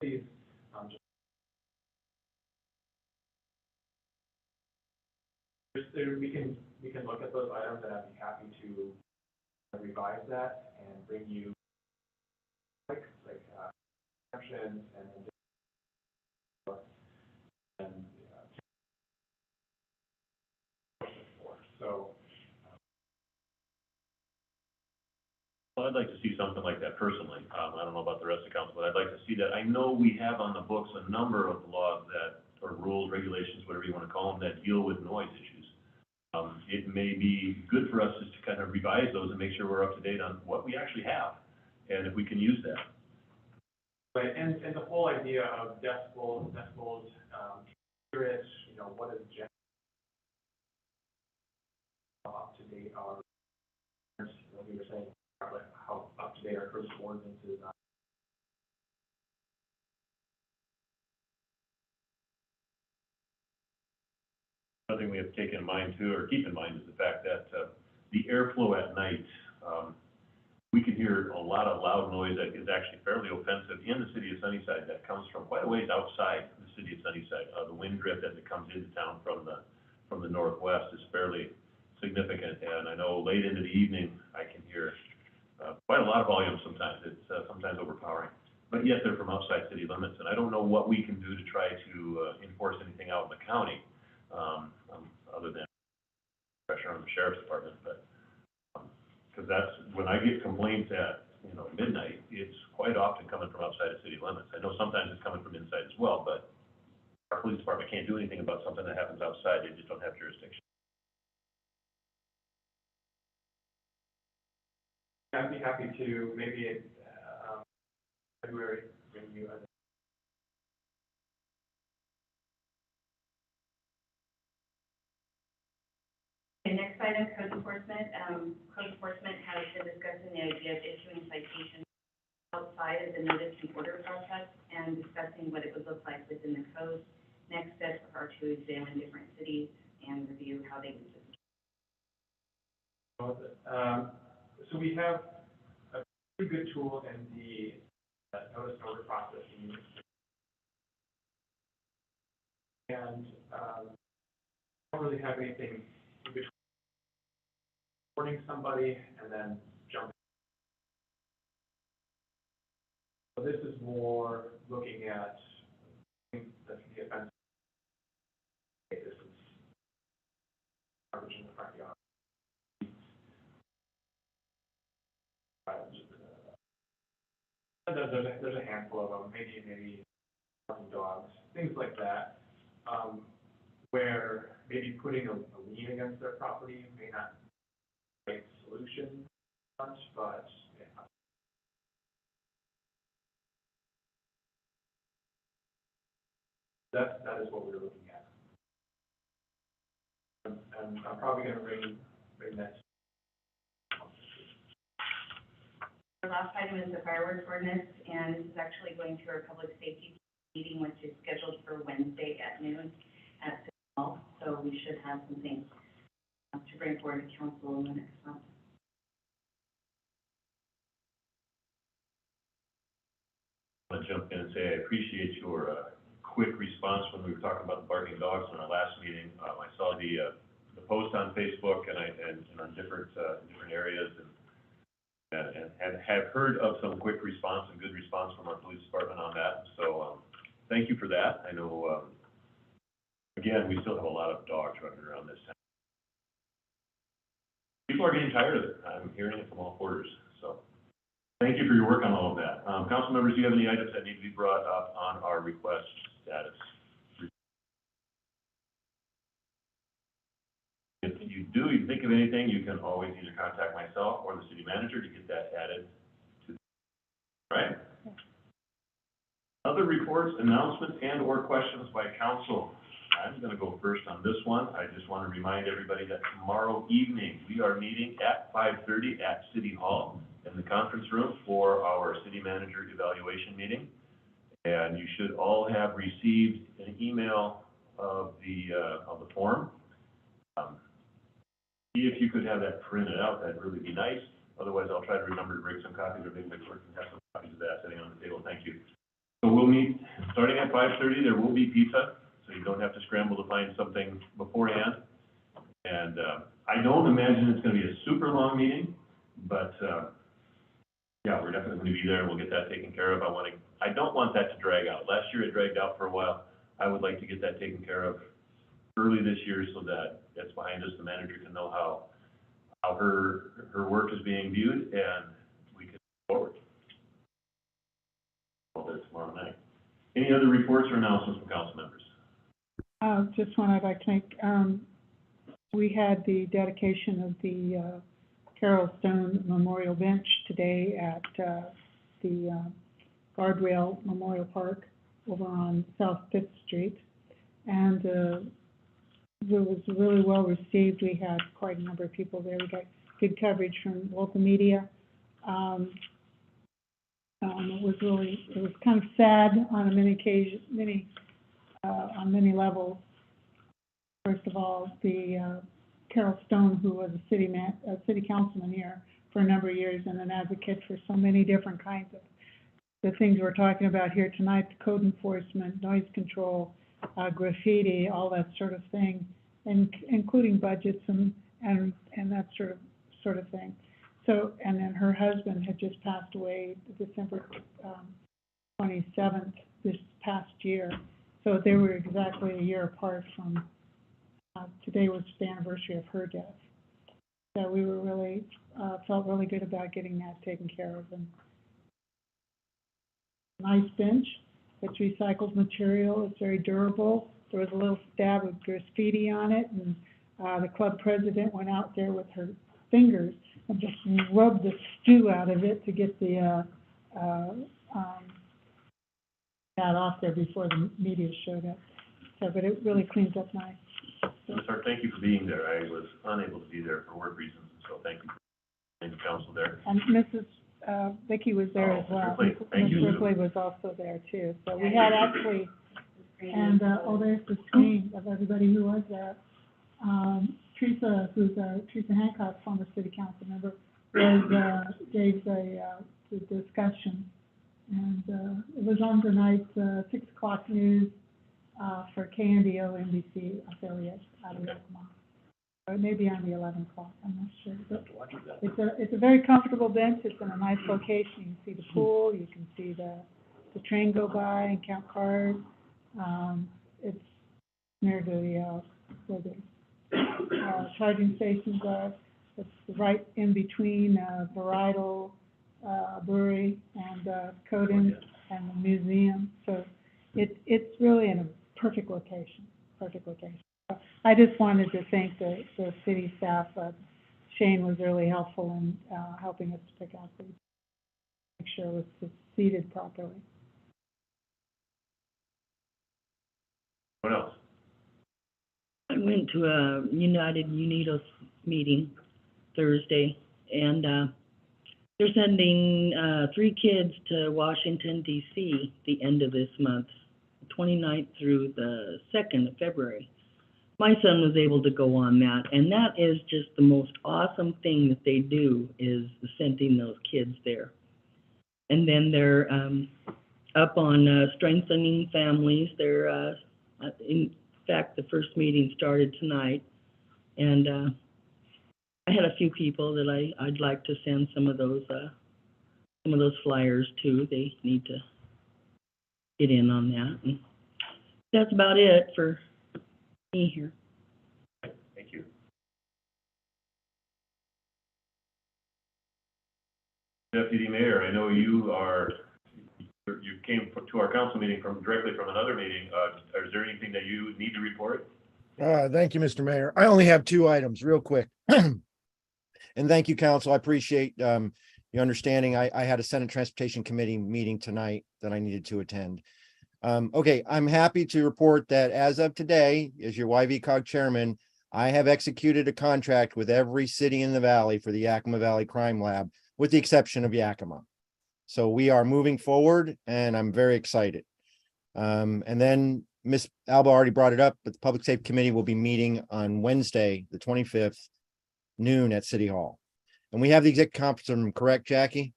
please, we can look at those items, and I'd be happy to revise that and bring you exceptions and so. Well, I'd like to see something like that personally. I don't know about the rest of the council, but I'd like to see that. I know we have on the books a number of laws that, or rules, regulations, whatever you want to call them, that deal with noise issues. It may be good for us just to kind of revise those and make sure we're up to date on what we actually have, and if we can use that. Right, and the whole idea of decibels, accurate, what is up to date our, like you were saying, how up to date our current ordinances are. Another thing we have to take in mind too, or keep in mind, is the fact that the airflow at night, we can hear a lot of loud noise that is actually fairly offensive in the city of Sunnyside that comes from quite a ways outside the city of Sunnyside. The wind drift as it comes into town from the northwest is fairly significant, and I know late into the evening I can hear quite a lot of volume sometimes. It's sometimes overpowering, but yet they're from outside city limits, and I don't know what we can do to try to enforce anything out in the county, other than pressure on the sheriff's department, but because that's, when I get complaints at, midnight, it's quite often coming from outside of city limits. I know sometimes it's coming from inside as well, but our police department can't do anything about something that happens outside. They just don't have jurisdiction. I'd be happy to maybe February bring you a. The next item, code enforcement. Code enforcement has been discussing the idea of issuing citations outside of the notice and order process and discussing what it would look like within the code. Next steps are to examine different cities and review how they use it. So we have a pretty good tool in the notice and order process. And I don't really have anything in between warning somebody and then jumping. So this is more looking at the offense. This is garbage in the front yard. There's a handful of them, maybe dogs, things like that, where maybe putting a lien against their property may not be a solution, but yeah. That is what we're looking at. And I'm probably going to bring that. The last item is the fireworks ordinance, and this is actually going to our public safety meeting, which is scheduled for Wednesday at noon at City Hall. So we should have something to bring forward to council in the next month. I want to jump in and say I appreciate your quick response when we were talking about the barking dogs in our last meeting. I saw the post on Facebook and on different areas, and have heard of some quick response and good response from our police department on that. So thank you for that. I know, again, we still have a lot of dogs running around this town. People are getting tired of it. I'm hearing it from all quarters. So thank you for your work on all of that. Council members, do you have any items that need to be brought up on our request status? If you do, you think of anything, you can always either contact myself or the city manager to get that added to. Right? Other reports, announcements, and/or questions by council. I'm going to go first on this one. I just want to remind everybody that tomorrow evening we are meeting at 5:30 at City Hall in the conference room for our city manager evaluation meeting. And you should all have received an email of the form. If you could have that printed out, that'd really be nice. Otherwise, I'll try to remember to bring some copies, or maybe the clerk can have some copies of that sitting on the table. Thank you. So we'll meet 5:30, there will be pizza, so you don't have to scramble to find something beforehand. And, I don't imagine it's gonna be a super long meeting, but, yeah, we're definitely gonna be there, we'll get that taken care of. I don't want that to drag out. Last year it dragged out for a while. I would like to get that taken care of early this year so that it's behind us, the manager can know how her work is being viewed, and we can move forward. All that tomorrow night. Any other reports or announcements from council members? Just one I'd like to make. We had the dedication of the Carol Stone Memorial Bench today at the Guardrail Memorial Park over on South Fifth Street. And it was really well received. We had quite a number of people there. We got good coverage from local media. It was kind of sad on many occasions, on many levels. First of all, the Carol Stone, who was a city councilman here for a number of years and an advocate for so many different kinds of the things we're talking about here tonight, the code enforcement, noise control, graffiti, all that sort of thing, and including budgets and that sort of thing. So, and then her husband had just passed away December 27th this past year. So they were exactly a year apart from, today was the anniversary of her death. So we were really, felt really good about getting that taken care of. And nice bench, it's recycled material, it's very durable. There was a little stab of graffiti on it, and the club president went out there with her fingers and just rubbed the stew out of it to get the that off there before the media showed up. So, but it really cleans up nice. Ms. Hart, thank you for being there. I was unable to be there for work reasons, so thank you for being the council there. And Mrs. Vicky was there as well. Ripley, thank you. Ms. Ripley was also there too. So we had actually, and, there's the screen of everybody who was there. Teresa Hancock, former city council member, gave the discussion. And, it was on tonight's, 6 o'clock news, for KNDO NBC affiliate out of Yakima. Or it may be on the 11 o'clock, I'm not sure. But it's a very comfortable bench. It's in a nice location. You can see the pool, you can see the train go by and count cars. It's near the, where the charging stations are. It's right in between Varietal Brewery and Coden and the museum. So it's really in a perfect location, I just wanted to thank the city staff. Shane was really helpful in helping us to pick out the, make sure it was seated properly. What else? I went to a United Unidos meeting Thursday, and they're sending 3 kids to Washington, D.C. the end of this month, 29th through the 2nd of February. My son was able to go on that, and that is just the most awesome thing that they do, is sending those kids there. And then they're up on strengthening families. They're, in fact, the first meeting started tonight, and I had a few people that I'd like to send some of those flyers to. They need to get in on that. And that's about it for me here. Thank you. Deputy Mayor, I know you came to our council meeting directly from another meeting. Is there anything that you need to report? Thank you, Mr. Mayor. I only have 2 items real quick. And thank you, council. I appreciate your understanding. I had a Senate Transportation Committee meeting tonight that I needed to attend. Okay, I'm happy to report that as of today, as your YVCOG chairman, I have executed a contract with every city in the valley for the Yakima Valley Crime Lab, with the exception of Yakima. So we are moving forward, and I'm very excited. And then Ms. Alba already brought it up, but the Public Safety Committee will be meeting on Wednesday, the 25th, noon at City Hall. And we have the executive conference room, correct, Jackie?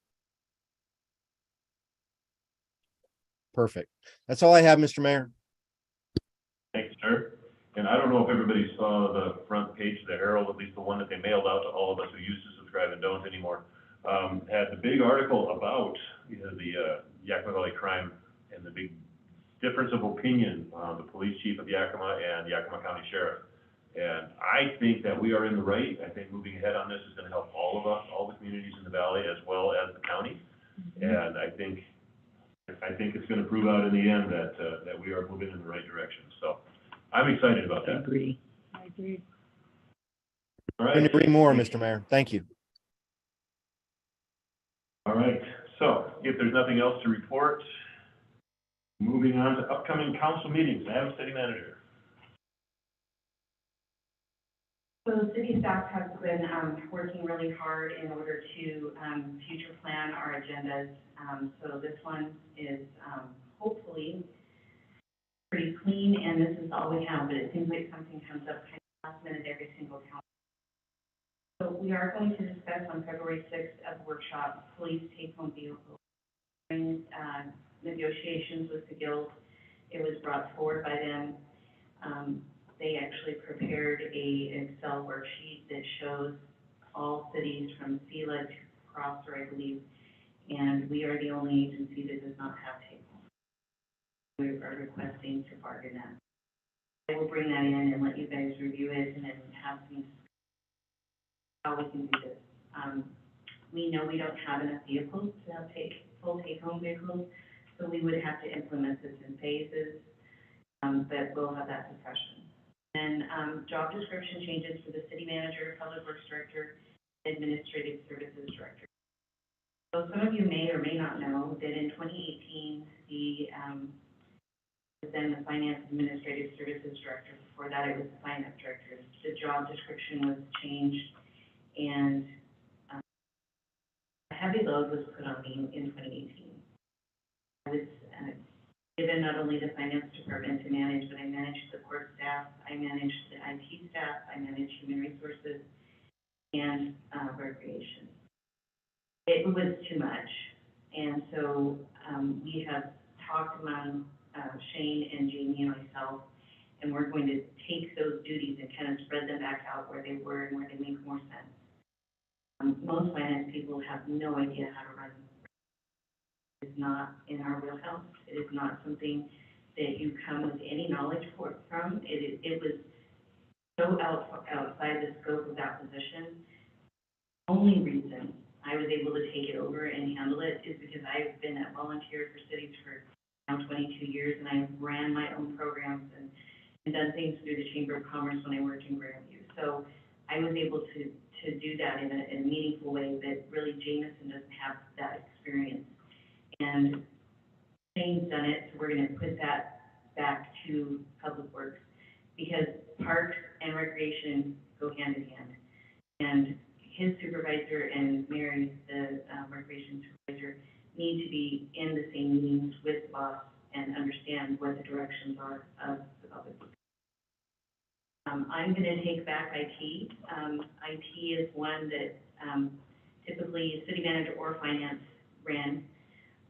perfect. That's all I have, Mr. Mayor. Thank you, sir. And I don't know if everybody saw the front page of the Herald, at least the one that they mailed out to all of us who used to subscribe and don't anymore, had the big article about, the Yakima Valley crime and the big difference of opinion on the police chief of Yakima and Yakima County Sheriff. And I think that we are in the right. I think moving ahead on this is gonna help all of us, all the communities in the valley as well as the county. And I think it's gonna prove out in the end that we are moving in the right direction. So I'm excited about I that. agree. I agree. All Couldn't right. agree more, Mr. Mayor. Thank you. All right. So if there's nothing else to report, moving on to upcoming council meetings. Madam City Manager. So city staff has been, working really hard in order to, future plan our agendas. So this one is, hopefully pretty clean, and this is all we have, but it seems like something comes up kind of last minute every single council. So we are going to discuss on February 6th at the workshop, police take-home vehicles. During, negotiations with the guild, it was brought forward by them. They actually prepared a Excel worksheet that shows all cities from SELA to Prosser, I believe, and we are the only agency that does not have take-home. We are requesting to bargain that. I will bring that in and let you guys review it and then have some, how we can do this. We know we don't have enough vehicles to have full take-home vehicles, so we would have to implement this in phases, but we'll have that discussion. And job description changes for the city manager, public works director, administrative services director. So some of you may or may not know that in 2018, then the finance administrative services director, before that it was the finance director, the job description was changed, and a heavy load was put on me in 2018. I was given not only the finance department to manage, but I managed the court staff, I managed the IT staff, I managed human resources, and recreation. It was too much, and so we have talked among Shane and Jamie and myself, and we're going to take those duties and kind of spread them back out where they were and where they make more sense. Most finance people have no idea how to run. It's not in our wheelhouse. It is not something that you come with any knowledge from. It was so outside the scope of that position. Only reason I was able to take it over and handle it is because I've been a volunteer for cities for now 22 years, and I ran my own programs and done things through the Chamber of Commerce when I worked in Grandview. So I was able to do that in a meaningful way that really Jameson doesn't have that experience. And Shane's done it, so we're gonna put that back to Public Works, because parks and recreation go hand in hand. And his supervisor and Mary, the recreation supervisor, need to be in the same meetings with the boss and understand what the directions are of the Public Works. I'm gonna take back IT. IT is one that typically city manager or finance ran.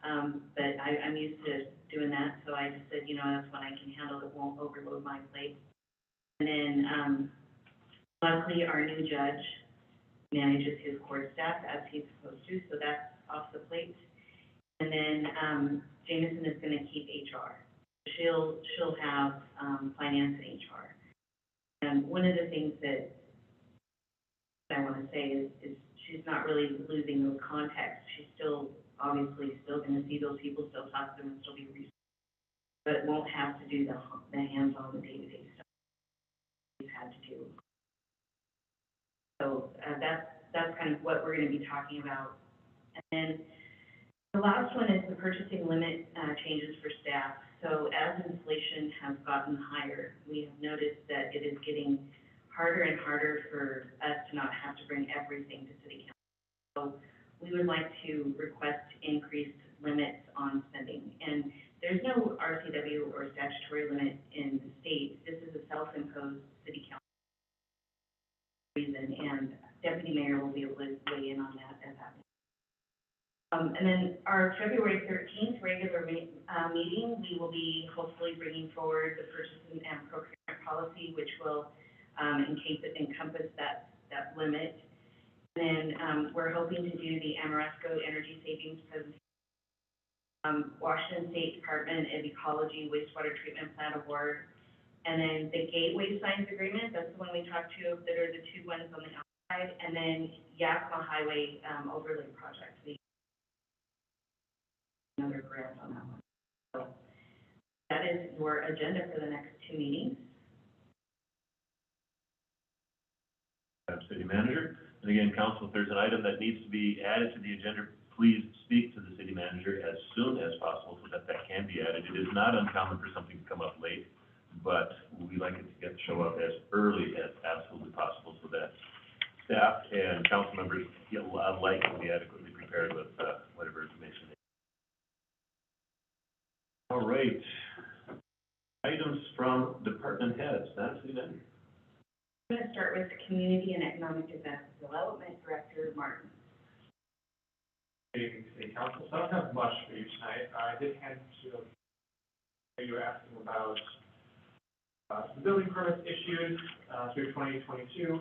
But I'm used to doing that, so I just said, that's one I can handle that won't overload my plate. And then, luckily, our new judge manages his court staff as he's supposed to, so that's off the plate. And then, Jameson is gonna keep HR. She'll have, finance and HR. And one of the things that I wanna say is she's not really losing those contacts. She's obviously still gonna see those people, still talk to them, and still be resourced, but won't have to do the hands-on, the day-to-day stuff we've had to do. So that's kind of what we're gonna be talking about. And then the last one is the purchasing limit changes for staff. So as inflation has gotten higher, we have noticed that it is getting harder and harder for us to not have to bring everything to city council. So we would like to request increased limits on spending. And there's no RCW or statutory limit in the state. This is a self-imposed city council reason, and Deputy Mayor will be able to weigh in on that as that. And then our February 13th regular meeting, we will be hopefully bringing forward the purchasing and procurement policy, which will encompass that limit. And then we're hoping to do the Ameresco Energy Savings presentation, Washington State Department of Ecology wastewater treatment plant award, and then the Gateway Signs Agreement, that's the one we talked to, that are the two ones on the outside, and then Yakima Highway overlay project, another grant on that one. So that is your agenda for the next two meetings. City Manager. And again, council, if there's an item that needs to be added to the agenda, please speak to the city manager as soon as possible so that can be added. It is not uncommon for something to come up late, but we like it to show up as early as absolutely possible so that staff and council members alike can be adequately prepared with whatever information they need. All right. Items from department heads. That's it. I'm going to start with the Community and Economic Development Director, Martin. Good evening, City Council. So I don't have much for you tonight. I did hand you, you were asking about the building permits issued through 2022.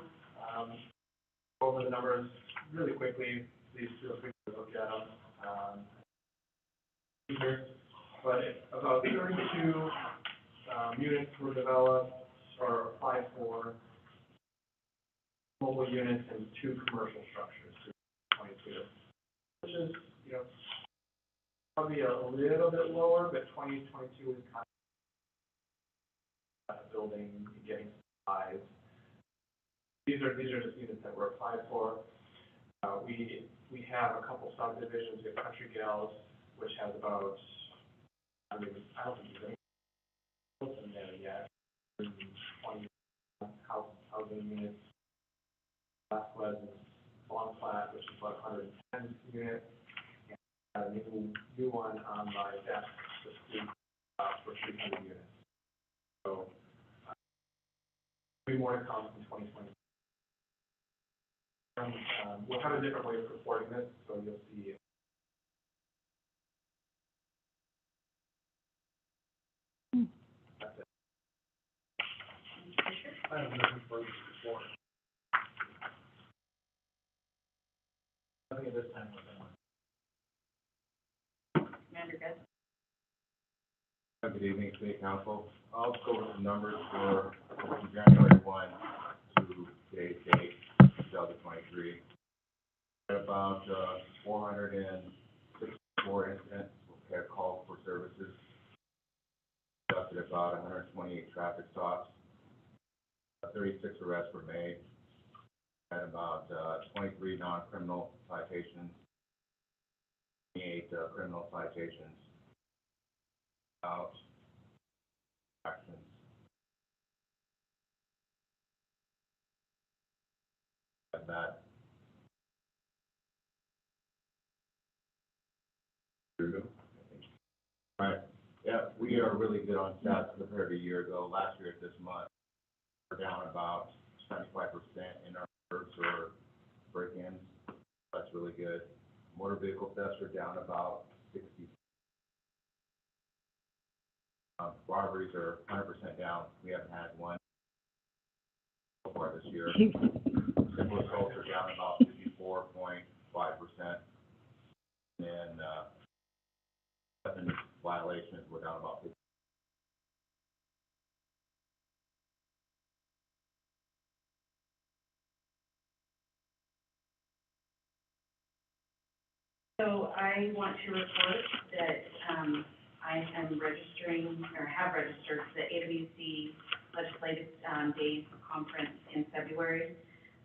Over the numbers really quickly. Please feel free to look at them. Here. But about 32 units were developed or applied for, mobile units and 2 commercial structures through 22. Which is, probably a little bit lower, but 2022 is kind of building, getting supplies. These are just units that were applied for. We have a couple subdivisions. We have Country Gals, which has about, I don't think there's any in there yet. 20 housing units. Last Pleasant, Long Flat, which is about 110 units, and a new one on my desk this week for 300 units. So, there'll be more to come in 2020. We'll have a different way of reporting this, so you'll see. That's it. I have nothing further to report. Nothing at this time with Commander Guest. Good evening, City Council. I'll go over the numbers for from January 1 to today's date, 2023. About 464 incidents have called for services. Conducted about 128 traffic stops. 36 arrests were made. Had about 23 non-criminal citations. 28 criminal citations. Out actions. And that. Right. Yeah, we are really good on stats compared to a year ago. Last year at this month, we're down about 75% in our births or break-ins. That's really good. Motor vehicle thefts are down about 60. Robberies are 100% down. We haven't had one so far this year. Simple assaults are down about 54.5%. And weapons violations were down about 50%. So I want to report that I am registering, or have registered for the AWC Legislative Days Conference in February.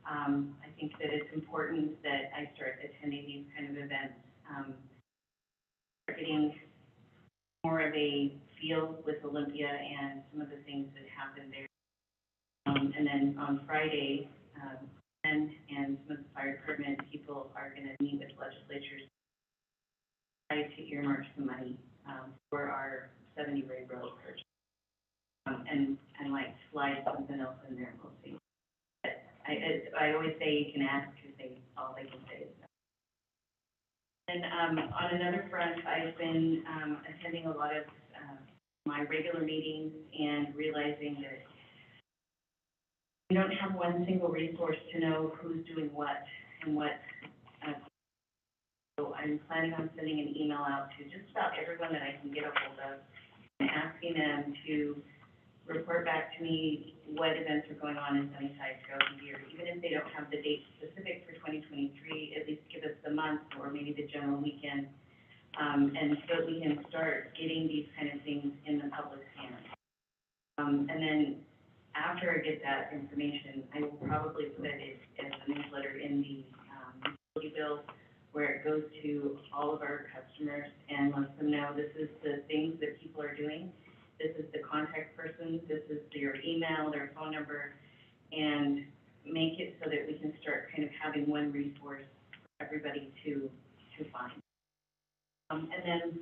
I think that it's important that I start attending these kind of events, getting more of a feel with Olympia and some of the things that happen there. And then on Friday, and some of the fire department people are going to meet with legislatures to earmark some money for our 70 Ray Road purchase. And like slide something else in there, we'll see. But I always say you can ask because all they can say is no. And on another front, I've been attending a lot of my regular meetings and realizing that we don't have one single resource to know who's doing what and what. So I'm planning on sending an email out to just about everyone that I can get a hold of and asking them to report back to me what events are going on in Sunnyside throughout the year. Even if they don't have the date specific for 2023, at least give us the month or maybe the general weekend. And so we can start getting these kind of things in the public's hands. And then after I get that information, I will probably put it as a newsletter in the utility bill, where it goes to all of our customers and lets them know this is the things that people are doing. This is the contact person, this is their email, their phone number, and make it so that we can start kind of having one resource for everybody to find. And then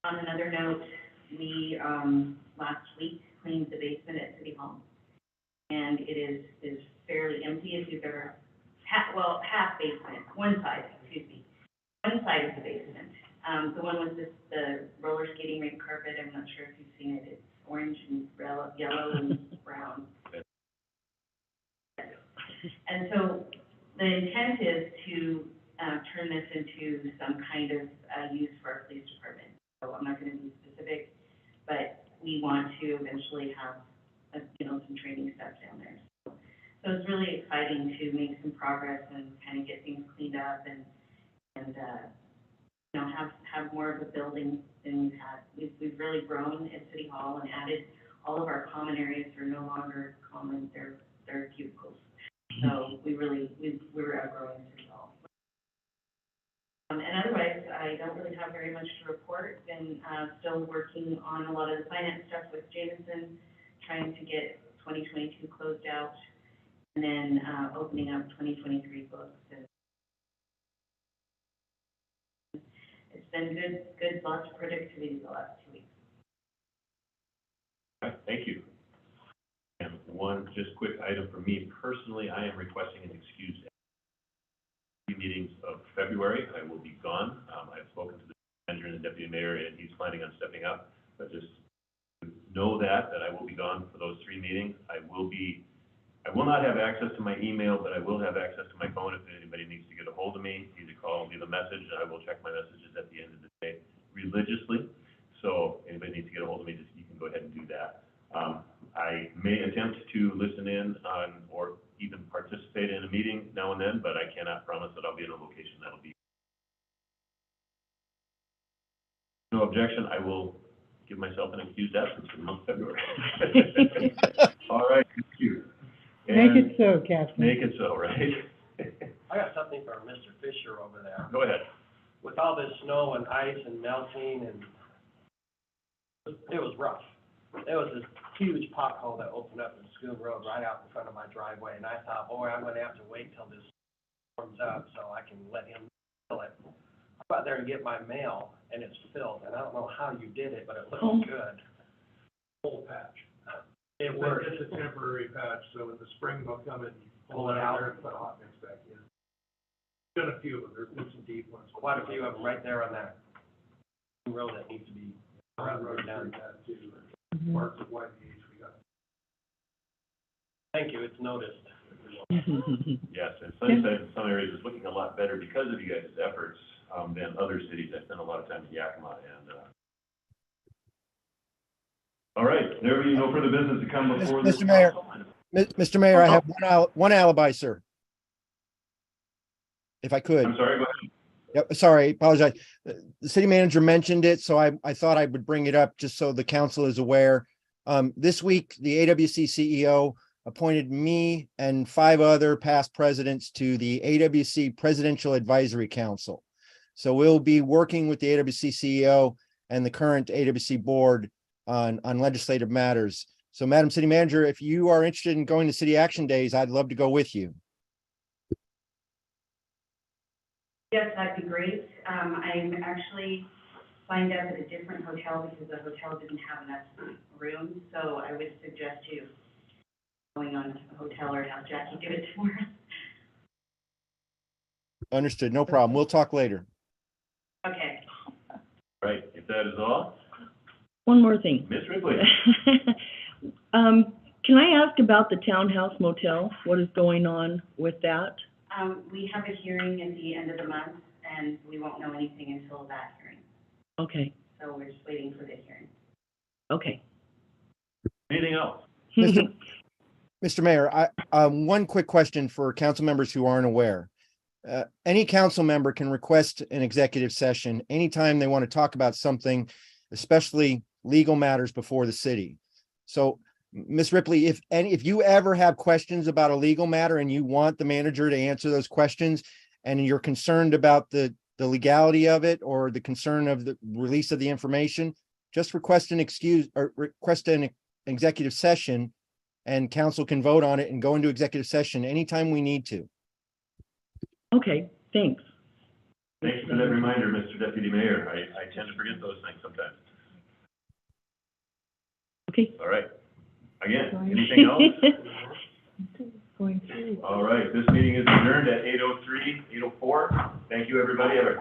on another note, we last week cleaned the basement at City Hall, and it is fairly empty if you've ever, half basement, one side of the basement. The one with the roller skating rink carpet, I'm not sure if you've seen it, it's orange and yellow and brown. And so the intent is to turn this into some kind of use for our police department. So I'm not going to be specific, but we want to eventually have, some training stuff down there. So it's really exciting to make some progress and kind of get things cleaned up and have more of a building than we've had. We've really grown at City Hall and added all of our common areas are no longer common, they're cubicles. So we're outgrowing City Hall. And otherwise, I don't really have very much to report. Been still working on a lot of the finance stuff with Jameson, trying to get 2022 closed out, and then opening up 2023 books. And it's been good, lots of productivity the last 2 weeks. All right, thank you. And one just quick item for me personally, I am requesting an excuse. Meetings of February, I will be gone. I've spoken to the manager and the deputy mayor, and he's planning on stepping up. But just know that I will be gone for those 3 meetings. I will not have access to my email, but I will have access to my phone if anybody needs to get a hold of me. Either call, leave a message, and I will check my messages at the end of the day religiously. So anybody needs to get a hold of me, just you can go ahead and do that. I may attempt to listen in on or even participate in a meeting now and then, but I cannot promise that I'll be in a location that'll be. No objection, I will give myself an excused absence for the month of February. All right, thank you. Make it so, Captain. Make it so, right? I got something for Mr. Fisher over there. Go ahead. With all this snow and ice and melting and it was rough. There was this huge pothole that opened up in Schoon Road right out in front of my driveway, and I thought, boy, I'm gonna have to wait till this warms up so I can let him fill it. I go out there and get my mail, and it's filled, and I don't know how you did it, but it looks good. Whole patch. It works. It's a temporary patch, so in the spring they'll come and Pull it out. there and put a hot mix back in. Done a few of them, there's been some deep ones. Quite a few of them right there on that road that needs to be On the road down. too, parts of YPH we got. Thank you, it's noticed. Yes, and Sunnyside in some areas is looking a lot better because of you guys' efforts than other cities. I spent a lot of time in Yakima and all right, there being no further business to come before this. Mr. Mayor. Mr. Mayor, I have one alibi, sir. If I could. I'm sorry, go ahead. Yep, sorry, apologize. The city manager mentioned it, so I thought I would bring it up just so the council is aware. This week, the AWC CEO appointed me and 5 other past presidents to the AWC Presidential Advisory Council. So we'll be working with the AWC CEO and the current AWC board on legislative matters. So Madam City Manager, if you are interested in going to City Action Days, I'd love to go with you. Yes, that'd be great. I'm actually signed up at a different hotel because the hotel didn't have enough room, so I would suggest you going on to the hotel or have Jackie do it tomorrow. Understood, no problem. We'll talk later. Right, if that is all, One more thing. Ms. Ripley. Can I ask about the Townhouse Motel? What is going on with that? We have a hearing at the end of the month, and we won't know anything until that hearing. Okay, So we're just waiting for the hearing. okay. Anything else? Mr. Mayor, one quick question for council members who aren't aware. Any council member can request an executive session anytime they want to talk about something, especially legal matters before the city. So, Ms. Ripley, if you ever have questions about a legal matter and you want the manager to answer those questions, and you're concerned about the legality of it or the concern of the release of the information, just request an executive session, and council can vote on it and go into executive session anytime we need to. Okay, thanks. Thank you for that reminder, Mr. Deputy Mayor. I tend to forget those things sometimes. Okay. All right. Again, anything else? Going through. All right, this meeting is adjourned at 8:03, 8:04. Thank you, everybody. Have a